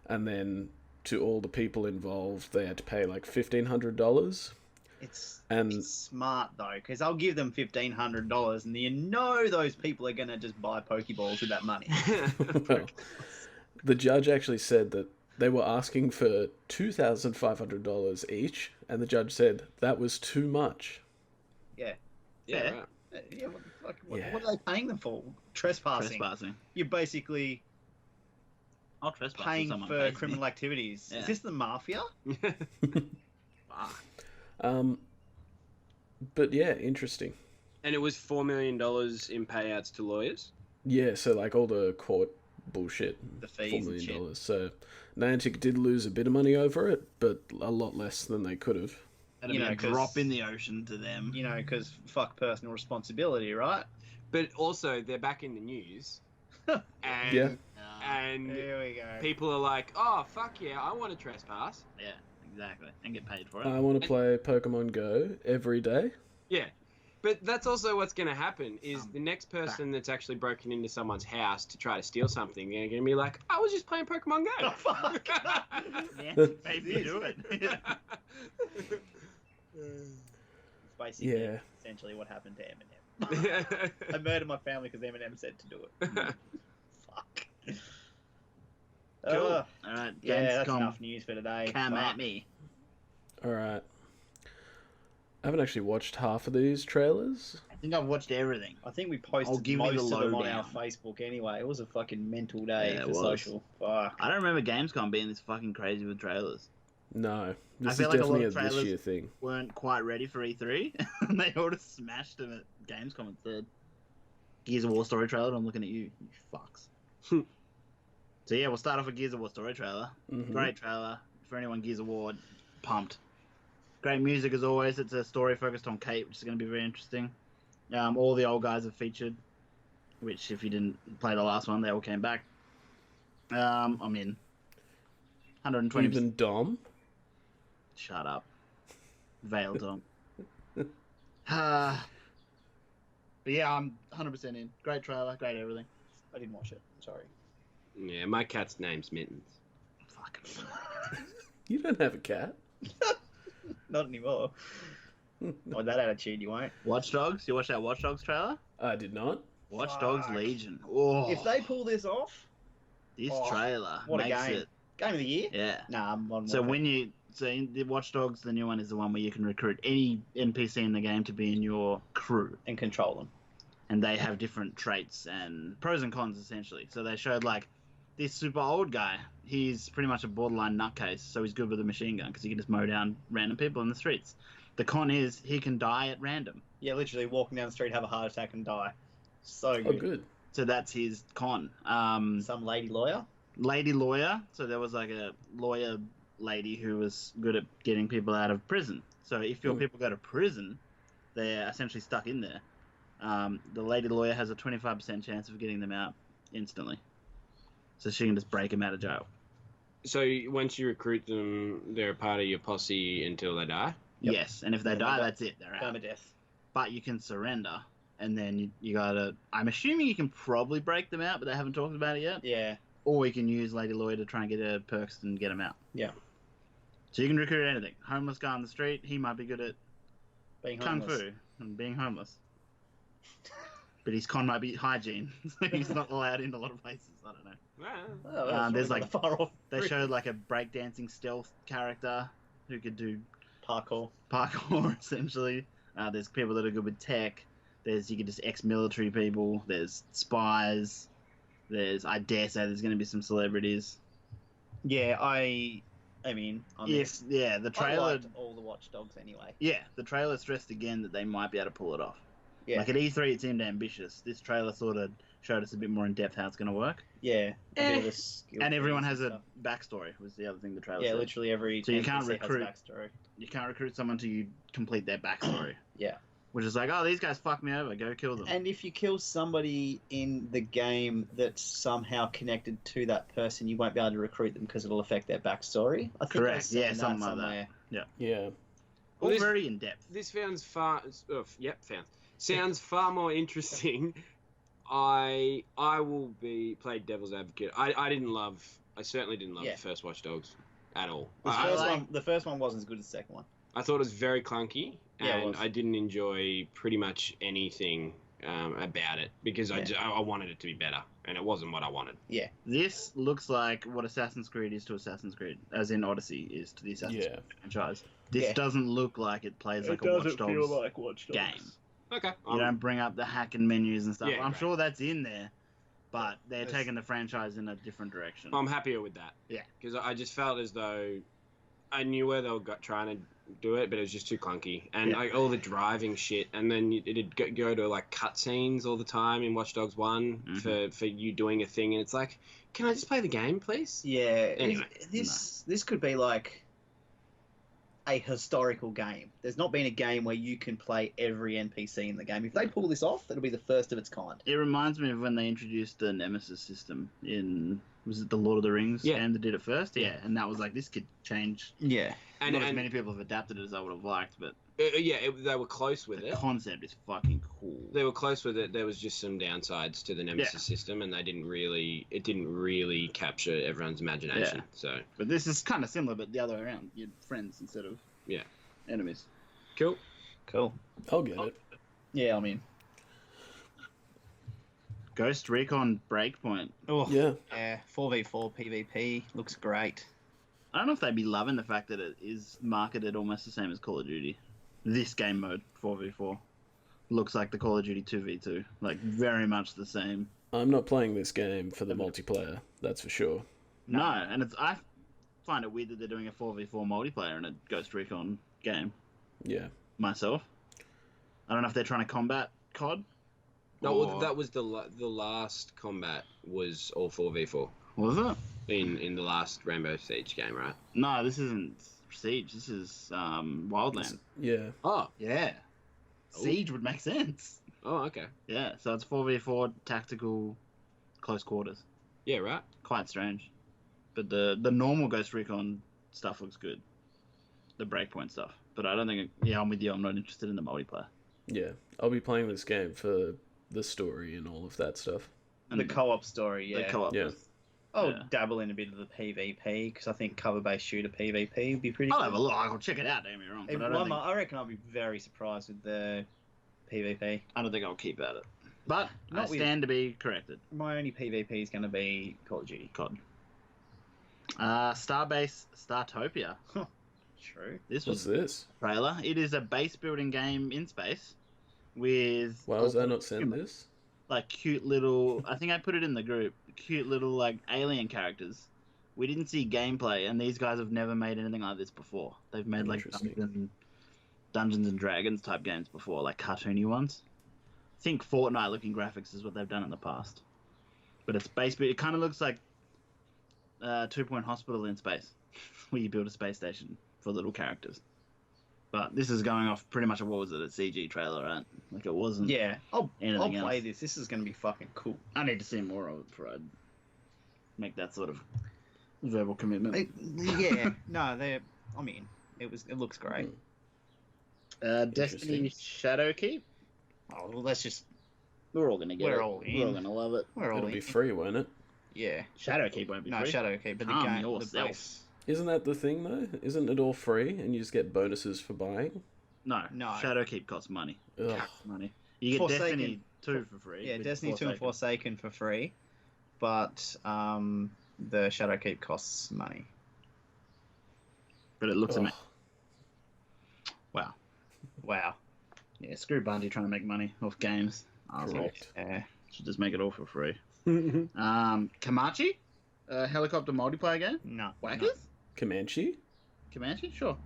and then to all the people involved, they had to pay like $1,500. It's smart though, because I'll give them $1,500, and you know those people are gonna just buy Pokeballs with that money. Well, the judge actually said that they were asking for $2,500 each, and the judge said that was too much. Yeah. Yeah. Right. Yeah, what are they paying them for? Trespassing. You're basically paying for criminal activities. Yeah. Is this the mafia? But yeah, interesting. And it was $4 million in payouts to lawyers? Yeah, so like all the court bullshit. The fees $4 million. So Niantic did lose a bit of money over it, but a lot less than they could have. That'd be a drop in the ocean to them. You know, because fuck personal responsibility, right? But also, they're back in the news. And, yeah. And here we go. People are like, oh, fuck yeah, I want to trespass. Yeah, exactly. And get paid for it. I want to play Pokemon Go every day. Yeah. But that's also what's going to happen, is the next person that's actually broken into someone's house to try to steal something, they're going to be like, I was just playing Pokemon Go. Oh, fuck. Yeah, maybe do it. It's basically essentially what happened to Eminem. I murdered my family because Eminem said to do it. Fuck. Cool. All right, yeah, that's enough news for today. Come at me. All right. I haven't actually watched half of these trailers. I think I've watched everything. I think we posted most of them on our Facebook anyway. It was a fucking mental day for social. Fuck. I don't remember Gamescom being this fucking crazy with trailers. No. This I feel is like definitely a lot of this year thing. Weren't quite ready for E3, and they all just smashed them at Gamescom instead. Gears of War story trailer, I'm looking at you, you fucks. So yeah, we'll start off with Gears of War story trailer. Mm-hmm. Great trailer. For anyone Gears of War, pumped. Great music as always. It's a story focused on Kate, which is going to be very interesting. All the old guys have featured, which if you didn't play the last one, they all came back. I'm in. 120. Even Dom? Shut up. Veil Dom. But yeah, I'm 100% in. Great trailer, great everything. I didn't watch it. Sorry. Yeah, my cat's name's Mittens. Fuck. You don't have a cat. Not anymore. With that attitude, you won't. Watch Dogs? You watched that Watch Dogs trailer? I did not. Watch Dogs Legion. Oh. If they pull this off, this trailer what makes a game. It. Game of the year? Yeah. Nah, I'm on. So in the Watch Dogs, the new one is the one where you can recruit any NPC in the game to be in your crew and control them. And they have different traits and pros and cons essentially. So they showed like this super old guy. He's pretty much a borderline nutcase, so he's good with a machine gun because he can just mow down random people in the streets. The con is he can die at random. Yeah, literally walking down the street, have a heart attack and die. So good. Oh, good. So that's his con. Some lady lawyer? Lady lawyer. So there was like a lawyer lady who was good at getting people out of prison. So if your people go to prison, they're essentially stuck in there. The lady lawyer has a 25% chance of getting them out instantly. So she can just break them out of jail. So once you recruit them, they're a part of your posse until they die? Yep. Yes, and if they die, that's it. They're out. Permadeath. But you can surrender, and then you gotta... I'm assuming you can probably break them out, but they haven't talked about it yet. Yeah. Or you can use Lady Lawyer to try and get her perks and get them out. Yeah. So you can recruit anything. Homeless guy on the street, he might be good at being Kung Fu and being homeless. But his con might be hygiene, so he's not allowed in a lot of places. I don't know. There's like far off. They showed like a breakdancing stealth character who could do parkour essentially. There's people that are good with tech. You get just ex-military people. There's spies. I dare say there's going to be some celebrities. Yeah, I mean, The I trailer. liked all the Watch Dogs anyway. Yeah, the trailer stressed again that they might be able to pull it off. Yeah. Like at E3, it seemed ambitious. This trailer sort of showed us a bit more in depth how it's going to work. Yeah. A bit of a skill And everyone trees has and a stuff. backstory. Was the other thing the trailer Yeah, said. literally every So you can't NPC has a recruit- backstory. You can't recruit someone till you complete their backstory. Yeah. Which is like, oh, these guys fucked me over. Go kill them. And if you kill somebody in the game that's somehow connected to that person, you won't be able to recruit them because it'll affect their backstory. I think Correct. I've seen Yeah, that something like somewhere. that. Yeah. All Well, very in depth. This sounds sounds far more interesting. I will play devil's advocate. I certainly didn't love Yeah. the first Watch Dogs at all. The first one wasn't as good as the second one. I thought it was very clunky, Yeah, it and was. I didn't enjoy pretty much anything about it because I wanted it to be better, and it wasn't what I wanted. This looks like what Assassin's Creed is to Assassin's Creed, as in Odyssey is to the Assassin's Creed franchise. This Yeah. doesn't look like it plays like a Watch Dogs like Watch Dogs. game. Okay. You don't bring up the hacking menus and stuff. Yeah, I'm right. sure that's in there, but they're That's- taking the franchise in a different direction. I'm happier with that. Yeah. Because I just felt as though I knew where they were trying to do it, but it was just too clunky. And Yeah. like all the driving shit, and then it'd go to like cutscenes all the time in Watch Dogs 1 for you doing a thing, and it's like, can I just play the game, please? Yeah. Anyway, This could be like a historical game. There's not been a game where you can play every NPC in the game. If they pull this off, it'll be the first of its kind. It reminds me of when they introduced the Nemesis system in, was it the Lord of the Rings game that did it first? Yeah, and that was like, this could change. Yeah. And Not as many people have adapted it as I would have liked, but they were close with the it. concept is fucking cool. They were close with it. There was just some downsides to the Nemesis system, and it didn't really capture everyone's imagination. Yeah. So But this is kind of similar, but the other way around. You're friends instead of enemies. cool. Cool. I'll get it. Yeah, I mean. Ghost Recon Breakpoint. Oh, Yeah. yeah. 4v4 PvP looks great. I don't know if they'd be loving the fact that it is marketed almost the same as Call of Duty. This game mode, 4v4, looks like the Call of Duty 2v2. Like, very much the same. I'm not playing this game for the multiplayer, that's for sure. No, and I find it weird that they're doing a 4v4 multiplayer in a Ghost Recon game, Yeah. myself. I don't know if they're trying to combat COD. No, or- that was the last combat was all 4v4 Was it? in the last Rainbow Siege game, right? No, this isn't Siege. This is Wildland. Yeah. Oh, Yeah. Siege would make sense. okay. Yeah, so it's 4v4 tactical close quarters. Yeah, right. Quite strange. But the normal Ghost Recon stuff looks good. The Breakpoint stuff. But I don't think... I'm with you. I'm not interested in the multiplayer. Yeah. I'll be playing this game for the story and all of that stuff. And the co-op story, the yeah. co-op. Yeah. I'll Yeah. dabble in a bit of the PvP because I think cover-based shooter PvP would be pretty I'll good. have a look. I'll check it out, don't get me wrong. But I reckon I'll be very surprised with the PvP. I don't think I'll keep at it. But Not I with- stand to be corrected. My only PvP is going to be Call of Duty. COD. Starbase Startopia. True. This What's was this? a trailer. It is a base building game in space with Why was I not sent this? like cute little. I think I put it in the group. Cute little like alien characters. We didn't see gameplay, and these guys have never made anything like this before. They've made like Interesting. Dungeons and Dragons type games before, like cartoony ones. I think Fortnite looking graphics is what they've done in the past. But it's base. It kind of looks like 2 Point Hospital in space, where you build a space station for little characters. But this is going off pretty much of what was it, a CG trailer, right? Like it wasn't. Yeah, I'll Anything play else? this. This is going to be fucking cool. I need to see more of it before I make that sort of verbal commitment. Yeah, no, they're. I mean, it looks great. Destiny Interesting. Shadowkeep. Oh, well, let's just. We're all gonna get it. We're all in. We're all gonna love it. We're all It'll in. be free, won't it? Yeah. Shadowkeep won't be No, free. Shadowkeep, but the Calm game, the yourself. base. Isn't that the thing, though? Isn't it all free and you just get bonuses for buying? No, No. Shadowkeep costs money. Ugh. Costs money. You get Forsaken. Destiny 2 for free. Yeah, with Destiny 2 and Forsaken for free, but the Shadowkeep costs money. But it looks Ugh. amazing. Wow. Wow. Yeah, screw Bungie trying to make money off games. Correct. Yeah, should just make it all for free. Kamachi, helicopter multiplayer game. No. Whackers, Comanche? Comanche, sure.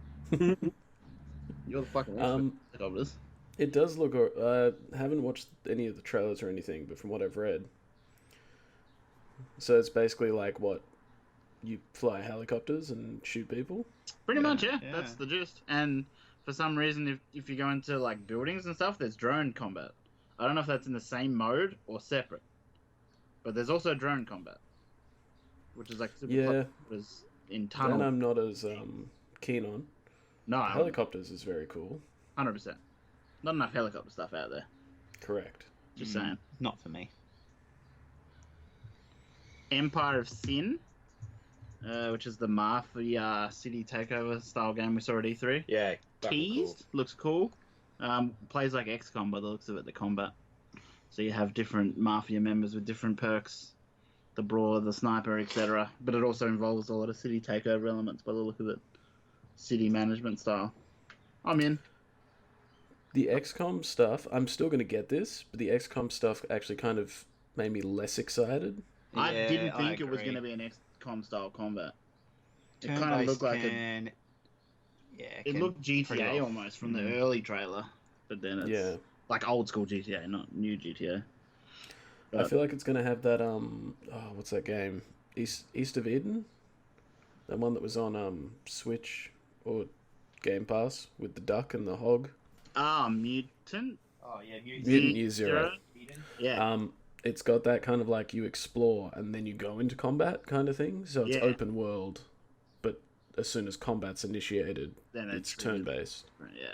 You're the fucking helicopters. It does look... I haven't watched any of the trailers or anything, but from what I've read... So it's basically like, what? You fly helicopters and shoot people? Pretty much, yeah. That's the gist. And for some reason, if you go into like buildings and stuff, there's drone combat. I don't know if that's in the same mode or separate. But there's also drone combat. Which is like super was in tunnel. And I'm not as keen on. No, helicopters is very cool. 100%. Not enough helicopter stuff out there. Correct. Just saying. Not for me. Empire of Sin, which is the Mafia City Takeover style game we saw at E3. Yeah. Teased. Cool. Looks cool. Plays like XCOM by the looks of it, the combat. So you have different Mafia members with different perks. The brawler, the sniper, etc. But it also involves a lot of city takeover elements by the look of it. City management style. I'm in. The XCOM stuff, I'm still going to get this, but the XCOM stuff actually kind of made me less excited. I didn't think it was going to be an XCOM style combat. It kind of looked like it looked GTA almost from the early trailer, but then it's like old school GTA, not new GTA. But I feel like it's going to have that what's that game? East of Eden? That one that was on Switch or Game Pass with the duck and the hog. Mutant. Oh yeah, Mutant Year Zero. Yeah. It's got that kind of like you explore and then you go into combat kind of thing. So it's open world, but as soon as combat's initiated, then it's turn-based. Yeah.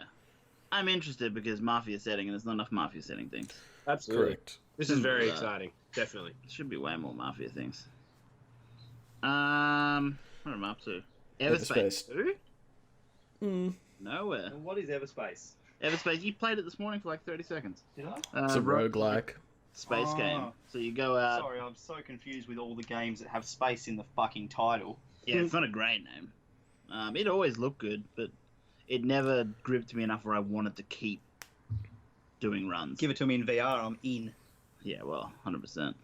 I'm interested because Mafia setting, and there's not enough Mafia setting things. Absolutely. Correct. This is very exciting. Definitely. Should be way more Mafia things. What am I up to? Everspace 2? Nowhere. What is Everspace? Everspace, you played it this morning for like 30 seconds. Did I? It's a roguelike. Space game. So you go out... Sorry, I'm so confused with all the games that have space in the fucking title. Yeah, it's not a great name. It always looked good, but it never gripped me enough where I wanted to keep doing runs. Give it to me in VR, I'm in. Yeah, well, 100%.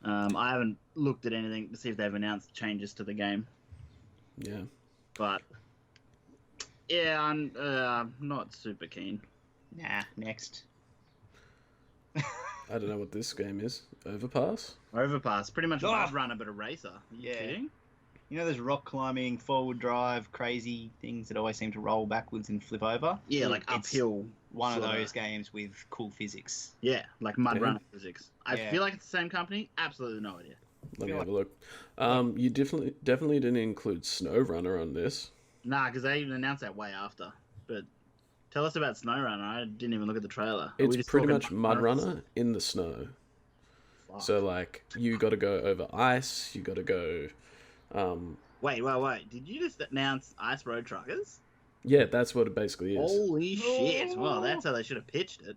I haven't looked at anything to see if they've announced changes to the game. Yeah. But, yeah, I'm not super keen. Nah, next. I don't know what this game is. Overpass? Overpass. Pretty much a mud runner, but a racer. Are you kidding? You know those rock climbing, forward drive, crazy things that always seem to roll backwards and flip over? Yeah, like uphill. One of those games with cool physics. Yeah, like mud runner physics. I feel like it's the same company. Absolutely no idea. Let me have a look. You definitely didn't include SnowRunner on this. Nah, because they even announced that way after. But tell us about SnowRunner. I didn't even look at the trailer. It's pretty much Mud Runner in the snow. Fuck. So, like, you got to go over ice. You got to go. Wait. Did you just announce Ice Road Truckers? Yeah, that's what it basically is. Holy shit. Well, that's how they should have pitched it.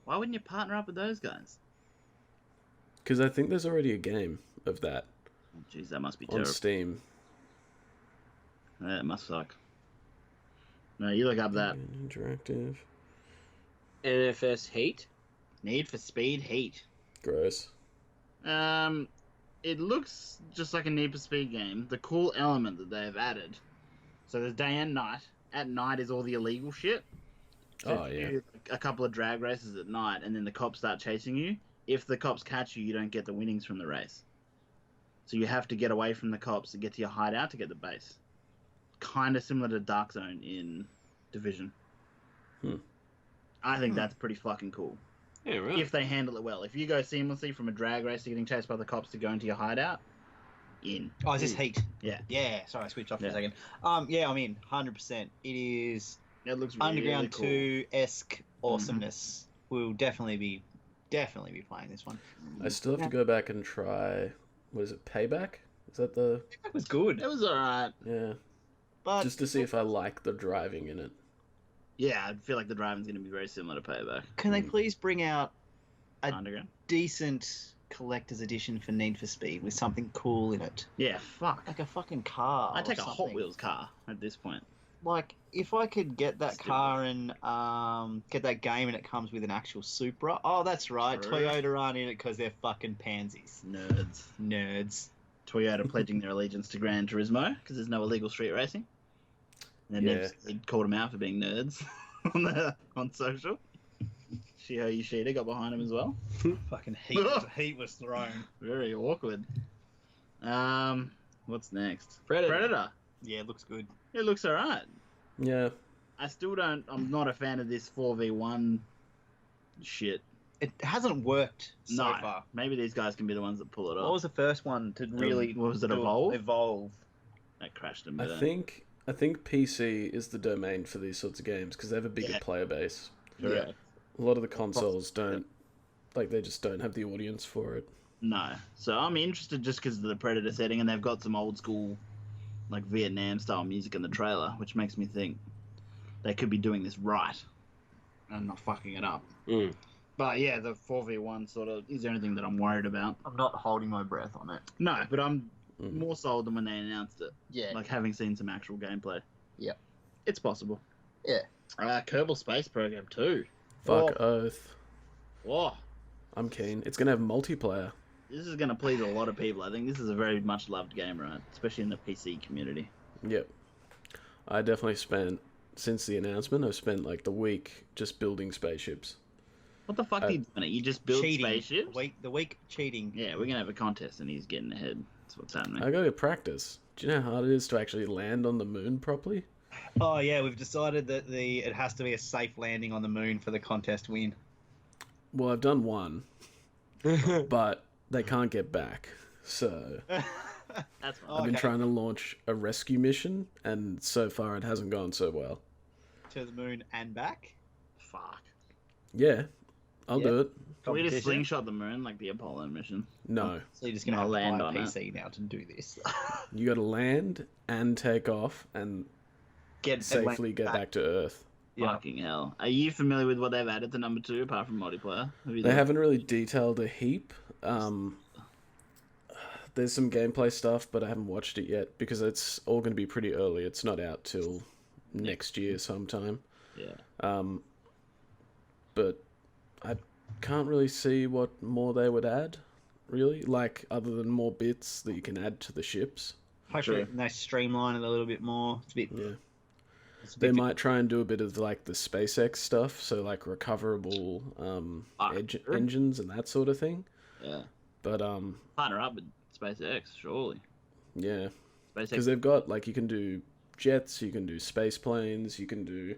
Why wouldn't you partner up with those guys? Because I think there's already a game of that. Jeez, that must be terrible. On Steam. That must suck. No, you look up that. Interactive. NFS Heat? Need for Speed Heat. Gross. It looks just like a Need for Speed game. The cool element that they've added. So there's day and night. At night is all the illegal shit. So if you do a couple of drag races at night and then the cops start chasing you, if the cops catch you, you don't get the winnings from the race. So you have to get away from the cops to get to your hideout to get the base. Kind of similar to Dark Zone in Division. I think that's pretty fucking cool. Yeah, really. If they handle it well. If you go seamlessly from a drag race to getting chased by the cops to go into your hideout, in. Oh, is this Heat? Yeah. Yeah, sorry, I switched off for a second. Yeah, I'm in, 100%. It is it looks really Underground cool. 2-esque awesomeness. We'll definitely be playing this one. I still have to go back and try, what is it, Payback? Is that the... It was good. It was alright. Yeah. But just to see if I like the driving in it. Yeah, I feel like the driving's going to be very similar to Payback. Can they please bring out a Underground? decent collector's edition for Need for Speed with something cool in it? Yeah, fuck. Like a fucking car. I'd take or a Hot something. Wheels car at this point. Like, if I could get that car and get that game and it comes with an actual Supra. Oh, that's right. True. Toyota aren't in it because they're fucking pansies. Nerds. Toyota pledging their allegiance to Gran Turismo because there's no illegal street racing. And Yeah. they called them out for being nerds on social. Shiho Yoshida got behind him as well. Fucking heat was thrown. Very awkward. What's next? Predator. Yeah, it looks good. It looks alright. Yeah. I'm not a fan of this 4v1 shit. It hasn't worked so No. far. Maybe these guys can be the ones that pull it What off. was the first one to really... What was it, do Evolve? Evolve. That crashed a bit. I think PC is the domain for these sorts of games because they have a bigger Yeah. player base. Correct. A lot of the consoles don't, like, they just don't have the audience for it. No. So I'm interested just because of the Predator setting, and they've got some old school, like Vietnam style music in the trailer, which makes me think they could be doing this right and not fucking it up. Mm. But yeah, the 4v1 sort of is there anything that I'm worried about? I'm not holding my breath on it. No, but I'm Mm. more sold than when they announced it. Yeah. Like having seen some actual gameplay. Yep. It's possible. Yeah. Kerbal Space Program 2. Fuck Oath. Oh, I'm keen. It's gonna have multiplayer. this is going to please a lot of people. I think this is a very much loved game, right? Especially in the PC community. Yep. I definitely spent, since the announcement, I've spent like the week just building spaceships. What the fuck are you doing? You just build Cheating. spaceships? The week cheating. Yeah, we're going to have a contest and he's getting ahead. That's what's happening. I gotta practice. Do you know how hard it is to actually land on the moon properly? Oh yeah, we've decided that it has to be a safe landing on the moon for the contest win. Well, I've done one, but they can't get back. So That's fine. I've been trying to launch a rescue mission, and so far it hasn't gone so well. To the moon and back. Fuck. Yeah, I'll do it. Can we just Competition. slingshot the moon like the Apollo mission? No, So you're just gonna I'll have to land buy a on it. PC now to do this. you got to land and take off and safely get back to Earth. Yeah. Fucking hell. Are you familiar with what they've added to number 2 apart from multiplayer? They haven't really detailed a heap. There's some gameplay stuff, but I haven't watched it yet because it's all going to be pretty early. It's not out till next year sometime. Yeah. But I can't really see what more they would add, really, like other than more bits that you can add to the ships. Hopefully True. they streamline it a little bit more. It's a bit. Yeah. It's a They bit might try and do a bit of like the SpaceX stuff, so like recoverable Sure. engines and that sort of thing. Yeah. But Partner up with SpaceX, surely. yeah, SpaceX. because they've got like you can do jets, you can do space planes, you can do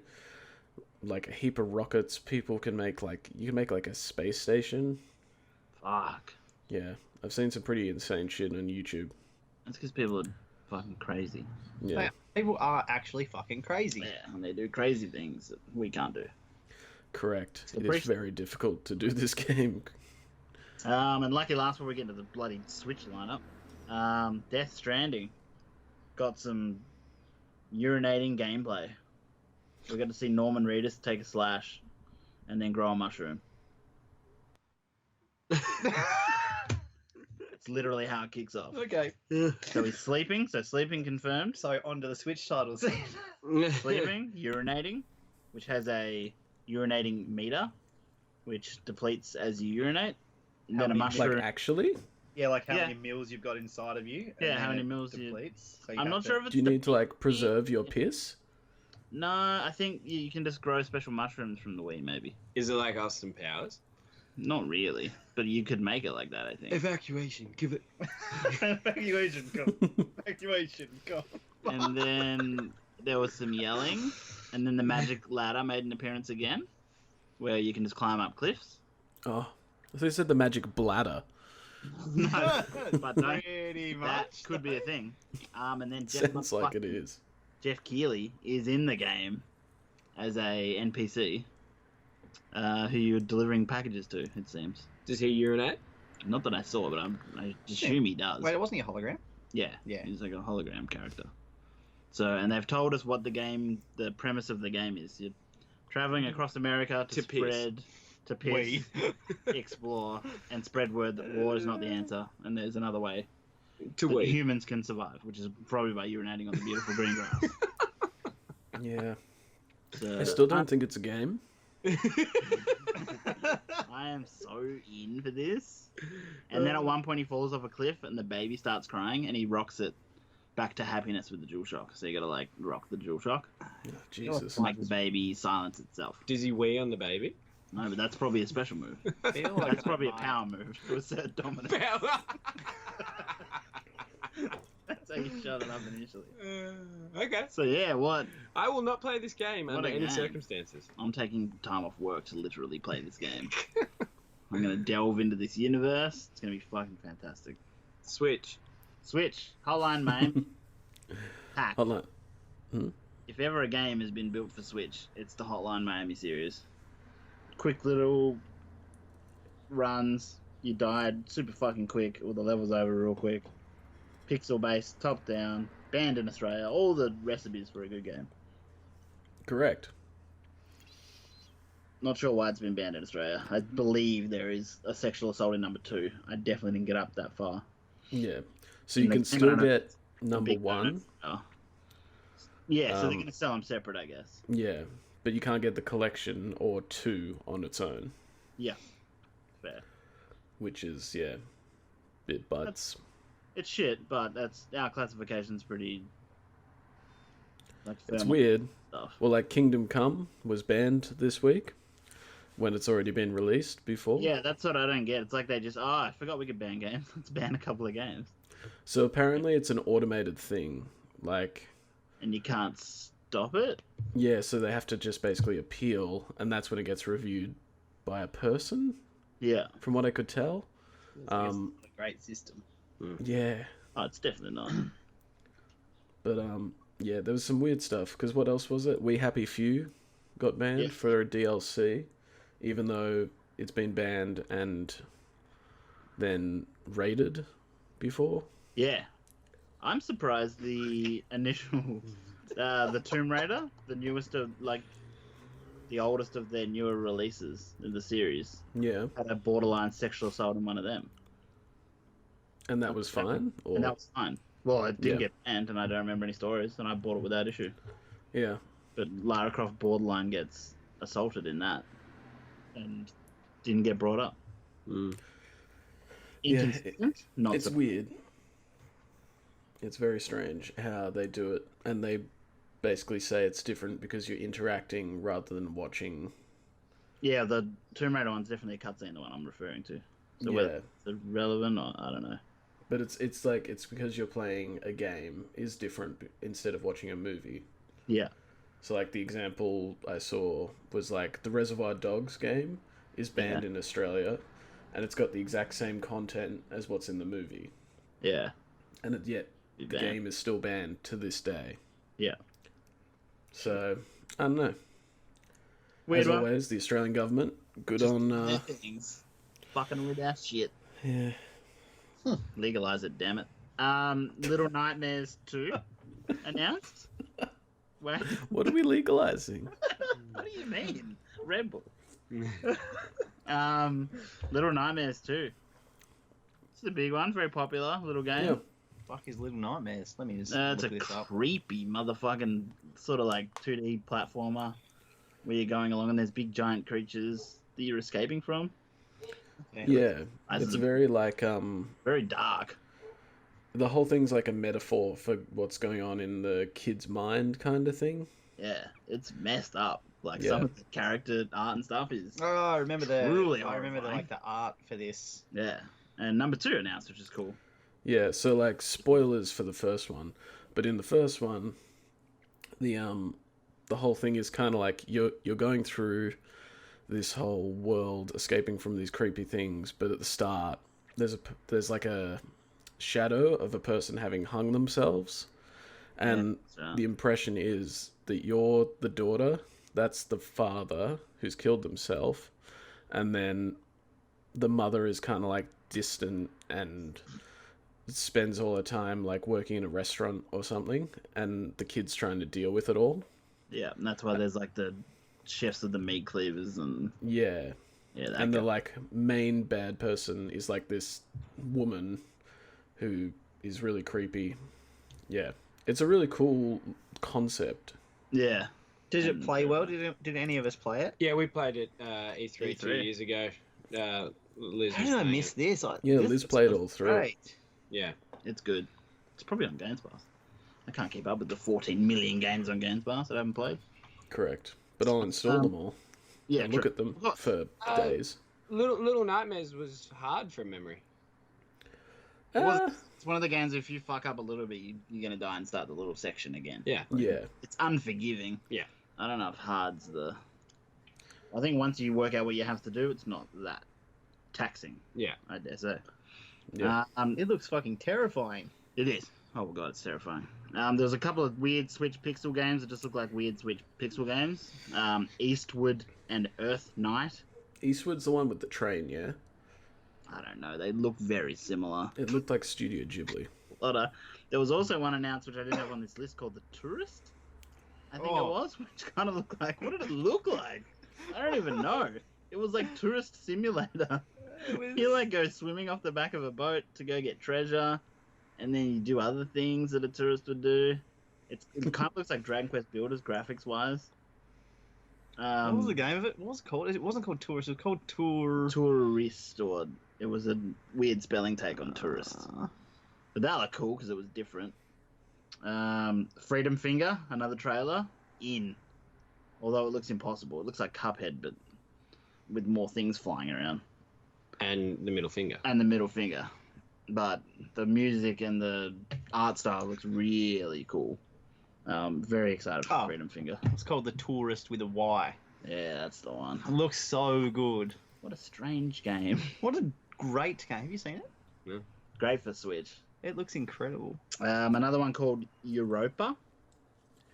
like a heap of rockets. People can make like you can make like a space station. Fuck. Yeah, I've seen some pretty insane shit on YouTube. That's because people are fucking crazy. Yeah, Yeah. People are actually fucking crazy. Yeah, and they do crazy things that we can't do. correct. So It is brief- very difficult to do this game. And lucky last before we get into the bloody Switch lineup, Death Stranding got some urinating gameplay. We got to see Norman Reedus take a slash and then grow a mushroom. It's literally how it kicks off. Okay. So he's sleeping, so sleeping confirmed. So on to the Switch titles. Sleeping, urinating, which has a urinating meter, which depletes as you urinate. And How then a many- mushroom. Like actually, Yeah, like how Yeah. many mils you've got inside of you. Yeah, and how then many it mils you- depletes. So you I'm have not to- sure if it's do you need to like depleting- preserve your piss? No, I think you can just grow special mushrooms from the Wii, maybe. Is it like Austin Powers? Not really, but you could make it like that, I think. Evacuation. Give it. Evacuation, go. Evacuation, go. And then there was some yelling, and then the magic ladder made an appearance again, where you can just climb up cliffs. Oh, I thought you said the magic bladder. No, but no, Pretty much. that could be a thing. And then Sounds like it is. Jeff Keighley is in the game as a NPC who you're delivering packages to, it seems. Does he urinate? Not that I saw, but I assume he does. Wait, wasn't he a hologram? Yeah, Yeah. he's like a hologram character. So, and they've told us what the premise of the game is. You're traveling across America to To piss. spread, to piss, We. explore, and spread word that war is not the answer, and there's another way To that wait. humans can survive, which is probably by urinating on the beautiful green grass. Yeah. So, I still don't think it's a game. I am so in for this. And then at one point he falls off a cliff and the baby starts crying and he rocks it back to happiness with the DualShock. So you gotta like rock the DualShock. Oh, Jesus. To make the baby silence itself. Does he wee on the baby? No, but that's probably a special move. Feel like That's I probably a might. power move to assert dominance. That's how you shut it up initially. Okay. So yeah, what? I will not play this game What under a any game. circumstances. I'm taking time off work to literally play this game. I'm gonna delve into this universe. It's gonna be fucking fantastic. Switch. Switch, Hotline Miami. Hack. Hotline. If ever a game has been built for Switch, it's the Hotline Miami series. Quick little runs. You died super fucking quick. All the levels over real quick. Pixel based, top down, banned in Australia. All the recipes for a good game. Correct. Not sure why it's been banned in Australia. I believe there is a sexual assault in number 2. I definitely didn't get up that far. Yeah. So And you the can game still owner- get number Big 1. bonus. Oh. Yeah, so they're Um, going to sell them separate, I guess. Yeah. But you can't get the collection or 2 on its own. Yeah. Fair. Which is, yeah, bit butts. It's shit, but that's our classification's pretty. Like, It's firm weird. stuff. Well, like Kingdom Come was banned this week when it's already been released before. Yeah, that's what I don't get. It's like they just, I forgot we could ban games. Let's ban a couple of games. So apparently it's an automated thing. Like, And you can't stop it? yeah, so they have to just basically appeal, and that's when it gets reviewed by a person, Yeah. from what I could tell. It's a great system. Yeah. Oh, it's definitely not. But, yeah, there was some weird stuff, because what else was it? We Happy Few got banned Yeah. for a DLC, even though it's been banned and then raided before. Yeah. I'm surprised the initial, the Tomb Raider, the newest of, like, the oldest of their newer releases in the series, Yeah. had a borderline sexual assault in one of them. And that was fine? Or... And that was fine. Well, it didn't Yeah. get banned, and I don't remember any stories, and I bought it without issue. Yeah. But Lara Croft borderline gets assaulted in that, and didn't get brought up. Mm. Yeah, Inconsistent? Not It's so- weird. It's very strange how they do it, and they basically say it's different because you're interacting rather than watching. Yeah, the Tomb Raider one's definitely a cutscene, the one I'm referring to. So Yeah. whether it's relevant or I don't know. But it's like it's because you're playing a game is different instead of watching a movie. Yeah. So like the example I saw was like the Reservoir Dogs game is banned in Australia, and it's got the exact same content as what's in the movie, Yeah. and yet Be the banned. game is still banned to this day. Yeah. So I don't know. Weird As one. always, the Australian government good Just on. their things. Fucking with our shit. Yeah. Legalize it, damn it. Little Nightmares 2 announced. Wait, What are we legalizing? what do you mean? Red Bull. Little Nightmares 2. It's a big one, very popular little game. Yeah. Fuck is Little Nightmares? Let me just It's look a this up. creepy motherfucking sort of like 2D platformer where you're going along and there's big giant creatures that you're escaping from. Okay. Yeah. That's It's a- very like Very dark. the whole thing's like a metaphor for what's going on in the kid's mind kind of thing. Yeah, it's messed up. Like Yeah. some of the character art and stuff is Oh, I remember Truly I remember horrifying. the art for this. yeah. And number 2 announced, which is cool. Yeah, so like spoilers for the first one, but in the first one, the whole thing is kind of like you're going through this whole world, escaping from these creepy things, but at the start, there's like a shadow of a person having hung themselves, and so- the impression is that you're the daughter, that's the father who's killed himself, and then the mother is kind of like distant and spends all her time like working in a restaurant or something, and the kid's trying to deal with it all. Yeah, and that's why there's like the chefs of the meat cleavers and Yeah. yeah, that And the guy. like main bad person is like this woman who is really creepy. Yeah. It's a really cool concept. Yeah. Did it And, play well? Did any of us play it? Yeah, we played it E3 2 E3. years ago. Liz How was did I playing miss it. this? Yeah, this Liz looks played all through it. great. Yeah. It's good. It's probably on Games Pass. I can't keep up with the 14 million games on Games Pass that I haven't played. Correct. But I'll install them all Yeah, and look true. at them Look, for days. Little Nightmares was hard from memory. It's one of the games, if you fuck up a little bit, you're going to die and start the little section again. Yeah. Yeah. It's unforgiving. Yeah. I don't know if hard's the... I think once you work out what you have to do, it's not that taxing. Yeah. I dare say. Yeah. It looks fucking terrifying. It is. Oh my god, it's terrifying. There's a couple of weird Switch pixel games that just look like weird Switch pixel games. Eastward and Earth Night. Eastwood's the one with the train, yeah? I don't know. They look very similar. It looked like Studio Ghibli. There was also one announced which I didn't have on this list called The Tourist. I think it was, which kind of looked like... What did it look like? I don't even know. It was like Tourist Simulator. You like go swimming off the back of a boat to go get treasure, and then you do other things that a tourist would do. It kind of looks like Dragon Quest Builders graphics wise. What was the game of it? What was it called? It wasn't called Tourist. It was called Tourist, or it was a weird spelling take on tourist. But that looked cool because it was different. Freedom Finger, another trailer. Although it looks impossible. It looks like Cuphead, but with more things flying around. And the middle finger. But the music and the art style looks really cool. Very excited for Freedom Finger. It's called The Tourist with a Y. Yeah, that's the one. It looks so good. What a strange game. What a great game. Have you seen it? Yeah. Great for Switch. It looks incredible. Another one called Europa,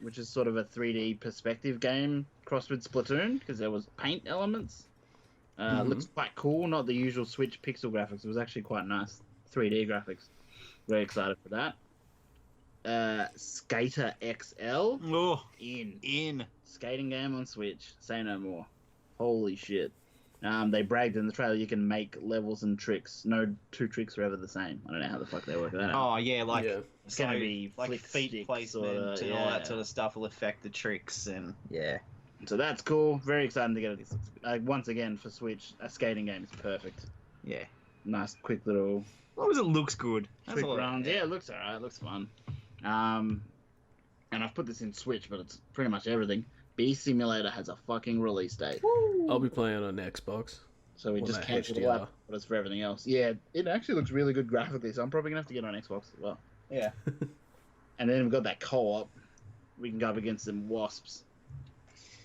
which is sort of a 3D perspective game crossed with Splatoon, because there was paint elements. Looks quite cool, not the usual Switch pixel graphics. It was actually quite nice 3D graphics. Very excited for that. Skater XL. Oh, In. Skating game on Switch. Say no more. Holy shit. They bragged in the trailer you can make levels and tricks. No two tricks are ever the same. I don't know how the fuck they work that out. Oh, yeah, like... Yeah. It's going to be like flick feet sticks placement and all that sort of stuff will affect the tricks and So that's cool. Very exciting to get it. Once again, for Switch, a skating game is perfect. yeah. Nice, quick little As long as it looks good. That's quick all. rounds. Yeah, it looks alright. It looks fun. And I've put this in Switch, but it's pretty much everything. Bee Simulator has a fucking release date. I'll be playing on Xbox. So we Or just no, cancelled HDR. that, but it's for everything else. Yeah, it actually looks really good graphically, so I'm probably going to have to get it on Xbox as well. Yeah. And then we've got that co-op. We can go up against some wasps.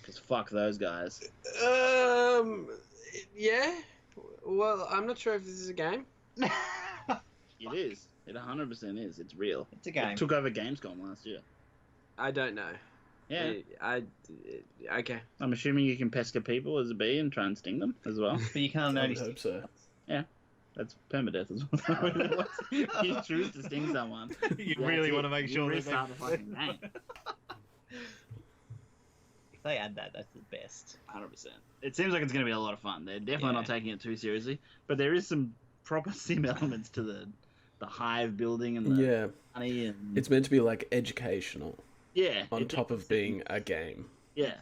Because fuck those guys. Yeah. Well, I'm not sure if this is a game. It is. It 100% is. It's real. It's a game. It took over Gamescom last year. I don't know. Yeah. Okay. I'm assuming you can pester people as a bee and try and sting them as well. But you can't I only... hope so. That's permadeath as well. You choose to sting someone. You really want to make sure you that restart the fucking game. If they add that, that's the best. 100%. It seems like it's going to be a lot of fun. They're definitely not Yeah. taking it too seriously, but there is some proper sim elements to the hive building and the Yeah. honey and It's meant to be like educational yeah. on top of being a game. Yeah.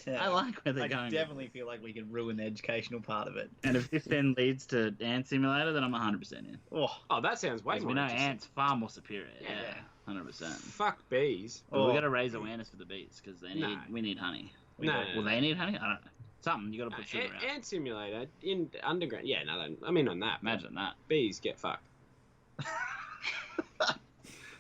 I like where they're I going. definitely feel like we could ruin the educational part of it. And if this then leads to Ant Simulator, then I'm 100% in. Oh, that sounds way Because more we know interesting. Ant's far more superior. Yeah. Yeah, 100%. Fuck bees. But we got to raise awareness for the bees because they need No. we need honey. No. Will they need honey? I don't know. Something you got to put sugar out. Ant Simulator in underground. Yeah, no, I'm in on that. Imagine that. Bees get fucked.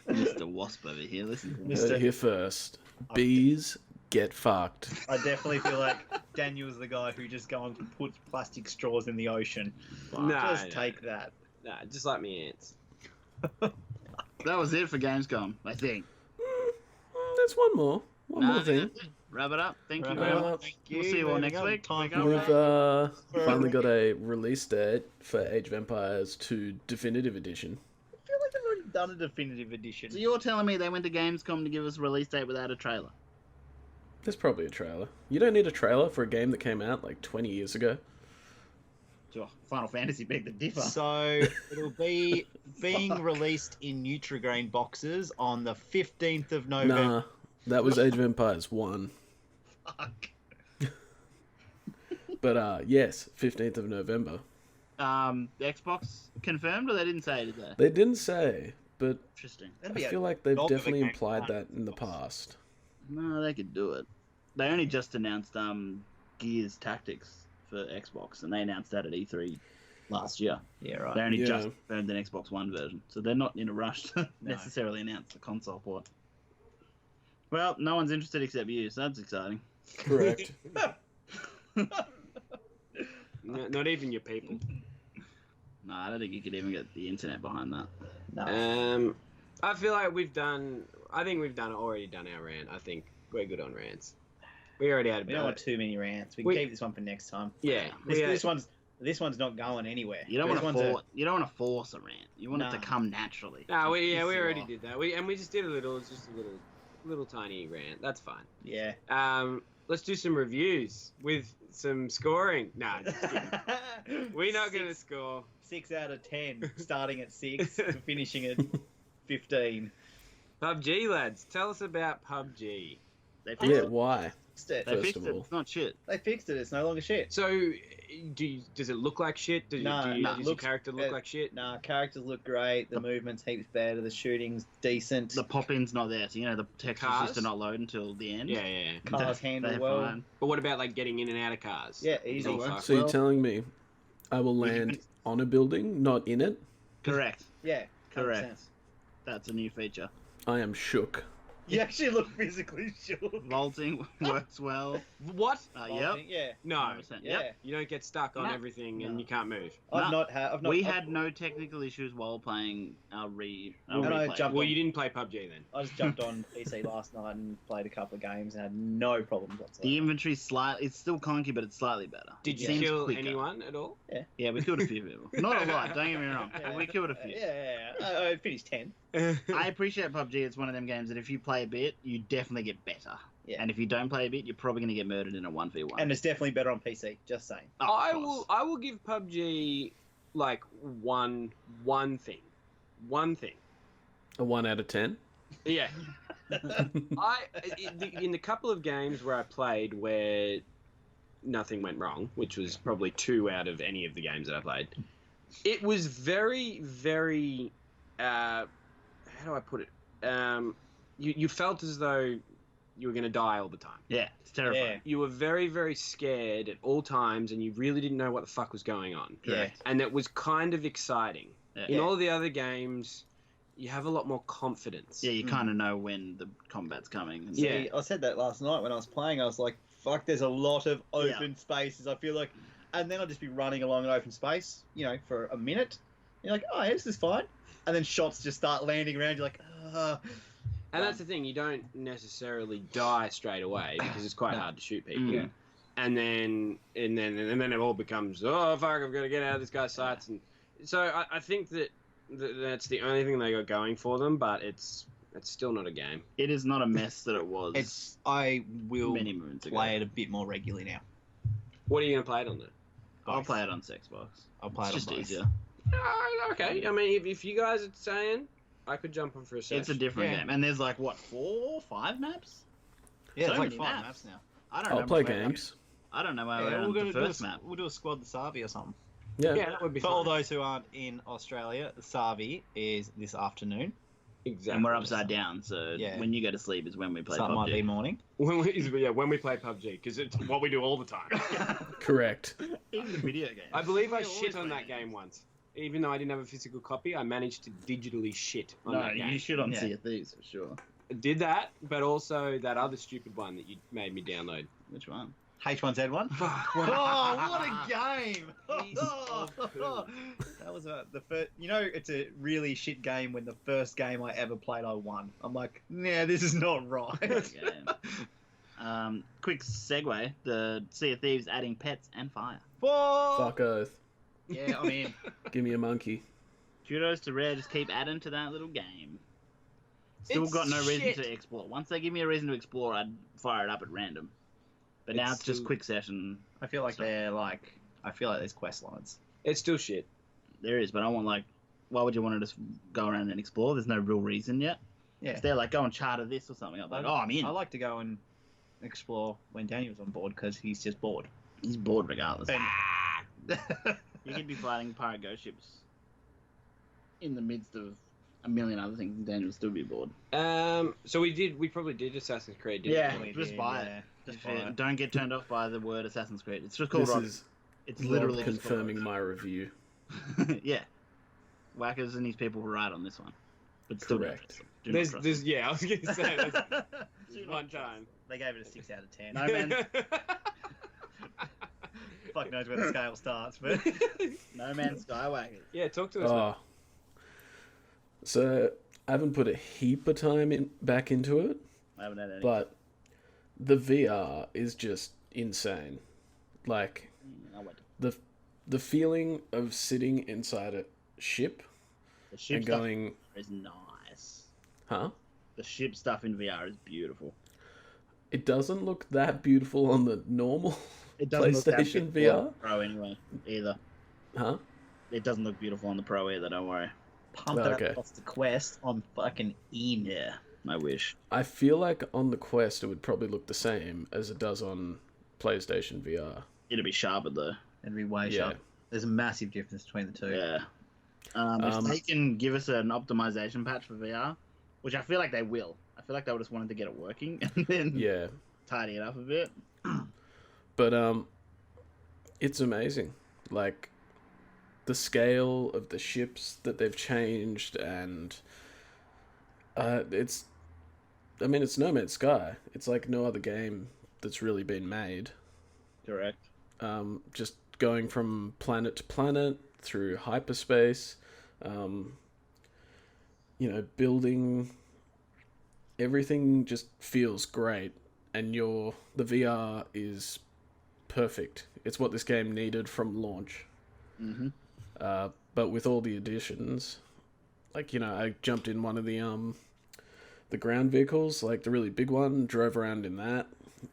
Mr. Wasp over here. Listen. Heard it here first. Bees get fucked. I definitely feel like Daniel's the guy who just goes and puts plastic straws in the ocean. No, Just no. take that. Nah, just like me ants. That was it for Gamescom, I think. There's one more. One more thing. Wrap it up. Thank you Wrap very it much. up. We'll see you all next week. Time Wake up. We've finally got a release date for Age of Empires 2 Definitive Edition. I feel like they've already done a definitive edition. So you're telling me they went to Gamescom to give us a release date without a trailer? There's probably a trailer. You don't need a trailer for a game that came out like 20 years ago. Sure. Final Fantasy beg to differ. So it'll be being released in Nutrigrain boxes on the 15th of November. Nah, That was Age of Empires 1. Fuck. But yes, 15th of November. Xbox confirmed, or they didn't say, did they? They didn't say, but Interesting. I feel like they've dog of a definitely game implied plan. that in the past. No, they could do it. They only just announced Gears Tactics for Xbox, and they announced that at E3 last year. Yeah, right. They only Yeah. just confirmed an Xbox One version, so they're not in a rush to necessarily announce the console port. Well, no one's interested except you, so that's exciting. Correct. Not even your people. No, I don't think you could even get the internet behind that. No. I feel like we've done already done our rant. I think we're good on rants. We already had We don't about want it. too many rants. We can keep this one for next time. Yeah. This one's not going anywhere. You don't This want one's to force a rant. You want it to Nah. come naturally. No, we Piss you already off. did that. We just did a little. It's just a little tiny rant. That's fine. Yeah. Let's do some reviews with some scoring. Nah, just kidding. We're not gonna score. 6 out of 10, starting at 6, finishing at 15. PUBG, lads. Tell us about PUBG. They fixed Yeah, it. why? They First fixed of it. all. It's not shit. They fixed it. It's no longer shit. So, does it look like shit? No, does your looks- character look like shit? Nah, characters look great. The movement's heaps better. The shooting's decent. The pop-in's not there, so the text Cars? used to not load until the end. Yeah. Cars handle They're well. fine. But what about like getting in and out of cars? Yeah, easy. Oh, fuck. So you're Well- telling me I will You can- land on a building, not in it? Correct. Yeah, Correct. 100%. That's a new feature. I am shook. You actually look physically sure. Vaulting works well. What? Yep. Yeah. No. 100%. Yeah. Yep. You don't get stuck on No. everything and No. you can't move. I've No. not. We had no technical issues while playing our And I replay. jumped Well, on- you didn't play PUBG then. I just jumped on PC last night and played a couple of games and had no problems whatsoever. The inventory's it's still clunky, but it's slightly better. Did you Seems kill quicker. anyone at all? Yeah, we killed a few people. Not a lot, don't get me wrong. Yeah. We killed a few. Yeah. I finished 10. I appreciate PUBG. It's one of them games that if you play a bit, you definitely get better. Yeah. And if you don't play a bit, you're probably going to get murdered in a 1v1. And it's definitely better on PC. Just saying. Oh, of I course. will give PUBG like one thing. One thing. A 1 out of 10? Yeah. In the couple of games where I played where nothing went wrong, which was probably 2 out of any of the games that I played, it was very, very, how do I put it? You felt as though you were going to die all the time. Yeah, it's terrifying. Yeah. You were very, very scared at all times, and you really didn't know what the fuck was going on. Correct. And it was kind of exciting. Yeah. In all the other games, you have a lot more confidence. Yeah, you kind of know when the combat's coming. And Yeah. See, I said that last night when I was playing. I was like, fuck, there's a lot of open spaces. I feel like. And then I'll just be running along an open space, for a minute. You're like, oh, yeah, this is fine. And then shots just start landing around. You're like, And that's the thing, you don't necessarily die straight away because it's quite hard to shoot people. Mm. And then it all becomes, oh fuck, I've got to get out of this guy's sights. And so I think that's the only thing they got going for them, but it's still not a game. It is not a mess that it was I will many moons ago. play it a bit more regularly now. What are you going to play it on then? I'll play it on Xbox. I'll play It's it just on both. easier. Okay, I mean, if you guys are saying, I could jump on for a session. It's a different Yeah. game. And there's 4, 5 maps? Yeah, So it's like many 5 maps. maps now. I don't I'll remember play where- games. I don't know where Yeah, we're we're on gonna the do first map. We'll do a squad the Savi or something. Yeah. Yeah, that would be For fun. all those who aren't in Australia, the Savi is this afternoon. Exactly. And we're upside down, so Yeah. when you go to sleep is when we play So it might be PUBG. morning. when we play PUBG, because it's what we do all the time. Correct. Even the video game. I believe I We're always shit on playing that game once. Even though I didn't have a physical copy, I managed to digitally shit on No, that game. you shit on Yeah. Sea of Thieves for sure. I did that, but also that other stupid one that you made me download. Which one? H1Z1. Fuck. Oh, what a game! Piece of poo. That was the first. It's a really shit game when the first game I ever played I won. I'm like, nah, this is not right. Game. Quick segue. The Sea of Thieves adding pets and fire. Fuck oath. Yeah, I mean, Give me a monkey. Kudos to Rare. Just keep adding to that little game. Still It's got no reason shit. to explore. Once they give me a reason to explore, I'd fire it up at random. But now It's it's just still- quick session. I feel like there's quest lines. It's still shit. There is, but I want why would you want to just go around and explore? There's no real reason yet. But now it's just quick session. It's still shit. It's still shit. There is, but I want why would you want to just go around and explore? There's no real reason yet. Yeah. If they're like, go and charter this or something, I'm like, oh, I'm in. I like to go and explore when Daniel's on board because he's just bored. He's bored regardless. And- You could be fighting pirate ghost ships in the midst of a million other things, and Daniel would still be bored. So we probably did Assassin's Creed, didn't we? Just buy it. Just buy it. Don't get turned off by the word Assassin's Creed. It's just called This Rock. is It's Rob literally just called confirming my review. Rock. Yeah. Whackers and these people were right on this one. But still don't Correct. trust them. Do not trust There's yeah, I was gonna say them. there's one time. They gave it a 6 out of 10. No, man. Fuck knows where the scale starts, but No Man's Skywalker. Yeah, talk to us. Oh. So I haven't put a heap of time back into it, I haven't had any. but the VR is just insane. Like I'll wait. the feeling of sitting inside a ship The ship and stuff going, is nice. huh? The ship stuff in VR is beautiful. It doesn't look that beautiful on the normal It doesn't look that PlayStation beautiful on VR, the Pro anyway, either. huh? It doesn't look beautiful on the Pro either, don't worry. pump it Okay. up off the Quest. I'm fucking in. Yeah, I wish. I feel like on the Quest it would probably look the same as it does on PlayStation VR. It'd be sharper though. It'd be way Yeah. sharp. There's a massive difference between the two. Yeah. If they can give us an optimization patch for VR, which I feel like they will. I feel like they just wanted to get it working and then Yeah, tidy it up a bit. but it's amazing. Like the scale of the ships that they've changed, and it's No Man's Sky. It's like no other game that's really been made. Correct. Just going from planet to planet through hyperspace, building. Everything just feels great, and the VR is perfect. It's what this game needed from launch. Mm-hmm. But with all the additions, I jumped in one of the ground vehicles, like the really big one, drove around in that,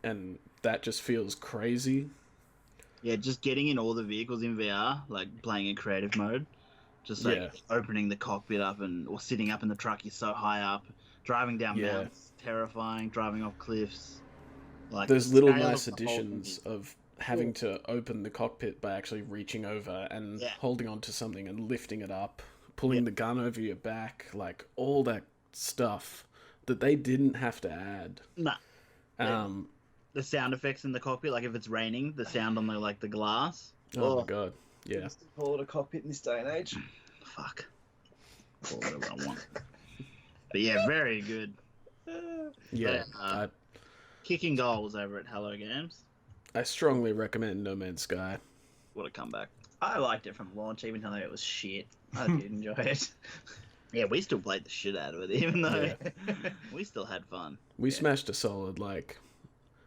and that just feels crazy. Yeah, just getting in all the vehicles in VR, like playing in creative mode, just like Yeah. opening the cockpit up or sitting up in the truck, you're so high up, driving down Yeah. mountains, terrifying, driving off cliffs. Like There's the little scale of nice the whole additions thing of having to open the cockpit by actually reaching over and Yeah. holding onto something and lifting it up, pulling Yeah. the gun over your back, like all that stuff that they didn't have to add. Nah. Yeah. Um, The sound effects in the cockpit, like if it's raining, the sound on the glass. oh my god, yeah. Call it a cockpit in this day and age. Fuck. Call it whatever I want. But yeah, very good. Yeah, Kicking goals over at Hello Games. I strongly recommend No Man's Sky. What a comeback. I liked it from launch, even though it was shit. I did enjoy it. Yeah, we still played the shit out of it, even though Yeah. we still had fun. We smashed a solid,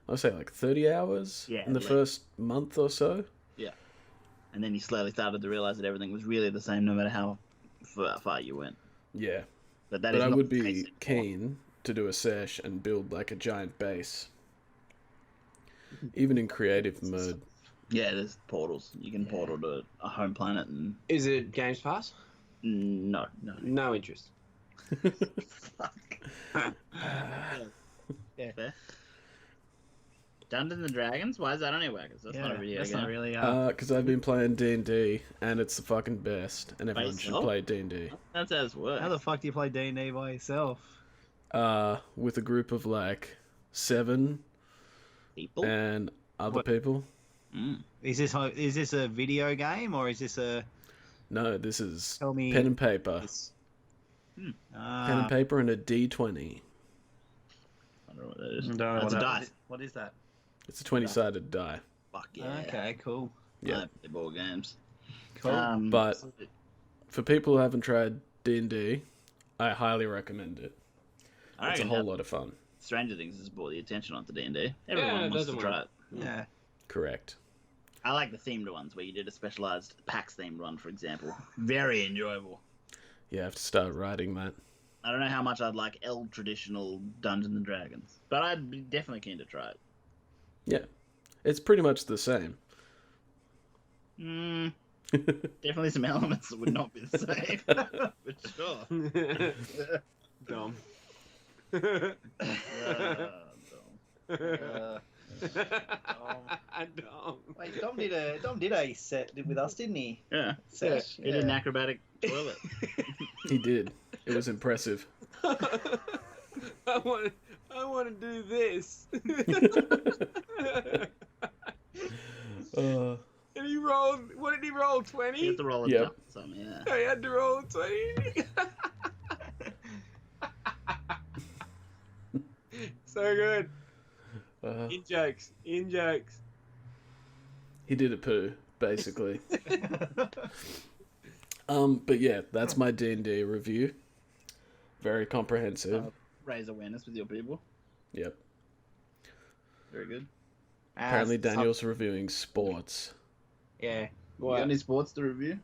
I'll say 30 hours Yeah, in the like- first month or so. And then you slowly started to realize that everything was really the same no matter how far you went. Yeah, But that but is I not would the be case anymore. keen to do a sesh and build a giant base. Even in creative mode. Yeah, there's portals. You can portal to a home planet and... Is it Games Pass? No. No interest. Fair. Dungeons and Dragons? Why is that on your Whackers? That's not a video that's game. not really. Because I've been playing D&D, and it's the fucking best, and everyone should yourself? play D&D. That's how it works. How the fuck do you play D&D by yourself? With a group of 7 People? and other What? people. Is this a video game or is this a? No, this is Tell me. pen and paper. This... Pen and paper and a D20. I don't know what that is. Don't know That's a what dice. What is that? It's a 20-sided die. Fuck yeah. Okay, cool. Yeah. I play board games. Cool. But for people who haven't tried D&D, I highly recommend it. I It's a reckon whole that lot of fun. Stranger Things has brought the attention onto D&D. Everyone it wants doesn't to try it. Yeah. Correct. I like the themed ones where you did a specialized PAX themed one, for example. Very enjoyable. Yeah, I have to start writing that. I don't know how much I'd like traditional Dungeons and Dragons, but I'd be definitely keen to try it. Yeah. It's pretty much the same. Definitely some elements that would not be the same. For sure. Dumb. Dom. Wait, Dom did a set with us, didn't he? Yeah. Set. He did an acrobatic toilet. He did. It was impressive. I want to do this. And he rolled. What did he roll? 20. He had to roll a Yep. jump or something, yeah. I had to roll 20. So good. In jokes. He did a poo, basically. But yeah, that's my D&D review. Very comprehensive. Raise awareness with your people. Yep. Very good. Apparently Daniel's reviewing sports. Yeah. You got any sports to review?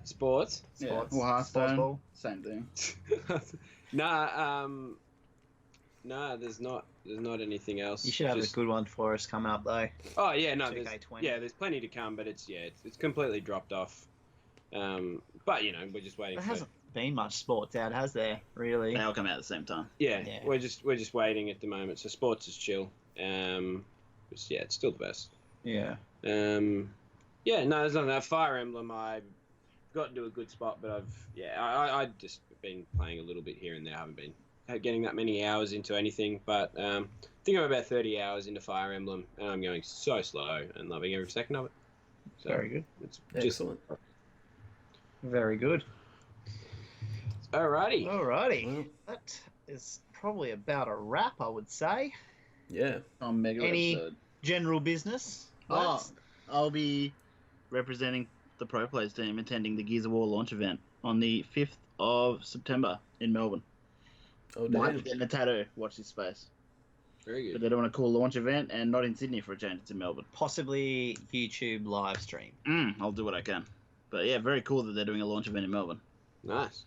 Sports. Yeah. Sports. Well, Hearthstone. Ball. Same thing. Nah, there's not anything else. You should have a good one for us coming up though. Oh yeah, no, 2K20. there's plenty to come, but it's completely dropped off. But we're just waiting. There hasn't been much sports out, has there? Really? They all come out at the same time. Yeah, Yeah. we're just waiting at the moment. So sports is chill. It's still the best. Yeah. Yeah, no, there's none of that. Fire Emblem, I got into a good spot, but I just been playing a little bit here and there. I haven't been getting that many hours into anything, but I think I'm about 30 hours into Fire Emblem, and I'm going so slow and loving every second of it. So Very good. It's Excellent. Very good. Alrighty. Alrighty. That is probably about a wrap, I would say. Yeah. On mega Any- episode. General business. Oh, lads? I'll be representing the Pro Players team attending the Gears of War launch event on the 5th of September in Melbourne. Oh, Might damn. be getting a tattoo. Watch this space. Very But good. they're doing a cool launch event and not in Sydney for a change. It's in Melbourne. Possibly YouTube live stream. I'll do what I can. But yeah, very cool that they're doing a launch event in Melbourne. Nice.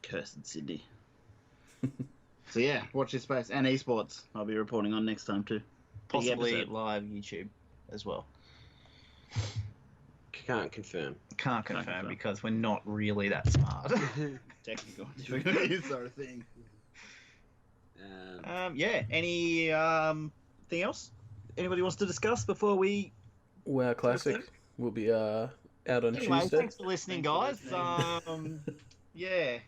Cursed Sydney. So yeah, watch this space. And esports, I'll be reporting on next time too. Big Possibly episode. live YouTube as well. Can't confirm. Can't confirm. confirm because we're not really that smart. Technical difficulties are a thing. Yeah. Any thing else? Anybody wants to discuss before we? WoW Classic will be out on Anyway, Tuesday. thanks for listening, guys. Yeah,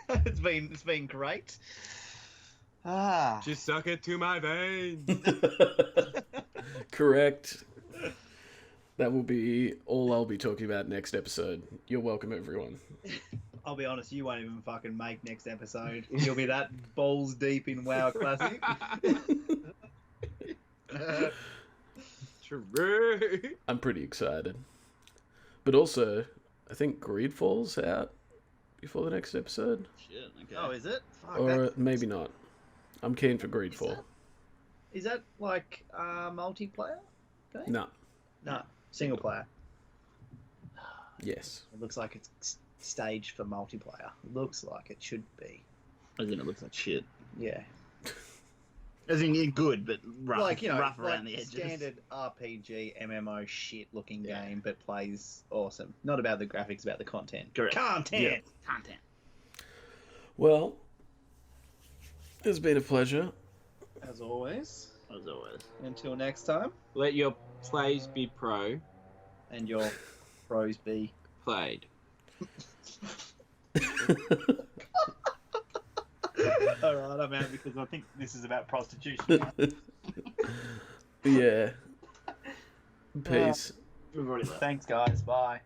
it's been great. Just suck it to my veins. Correct. That will be all I'll be talking about next episode. You're welcome, everyone. I'll be honest, you won't even fucking make next episode. You'll be that balls deep in WoW Classic. True. I'm pretty excited. But also, I think Greedfall's out before the next episode. Shit, okay. Oh, is it? Fuck, Or maybe not. I'm keen for Greedfall. Is that like multiplayer? Okay. No. No, single player. Yes. It looks like it's staged for multiplayer. Looks like it should be. As in, it looks like shit. Yeah. As in, you're good, but rough, Like, you know, rough like around the edges. standard RPG MMO shit looking Yeah. game, but plays awesome. Not about the graphics, about the content. Correct. Content. Yeah. Content. Well, it's been a pleasure. As always. As always. Until next time. Let your plays be pro And your pros be. played. Alright, I'm out because I think this is about prostitution. Yeah. Peace. We've already left. Thanks, guys. Bye.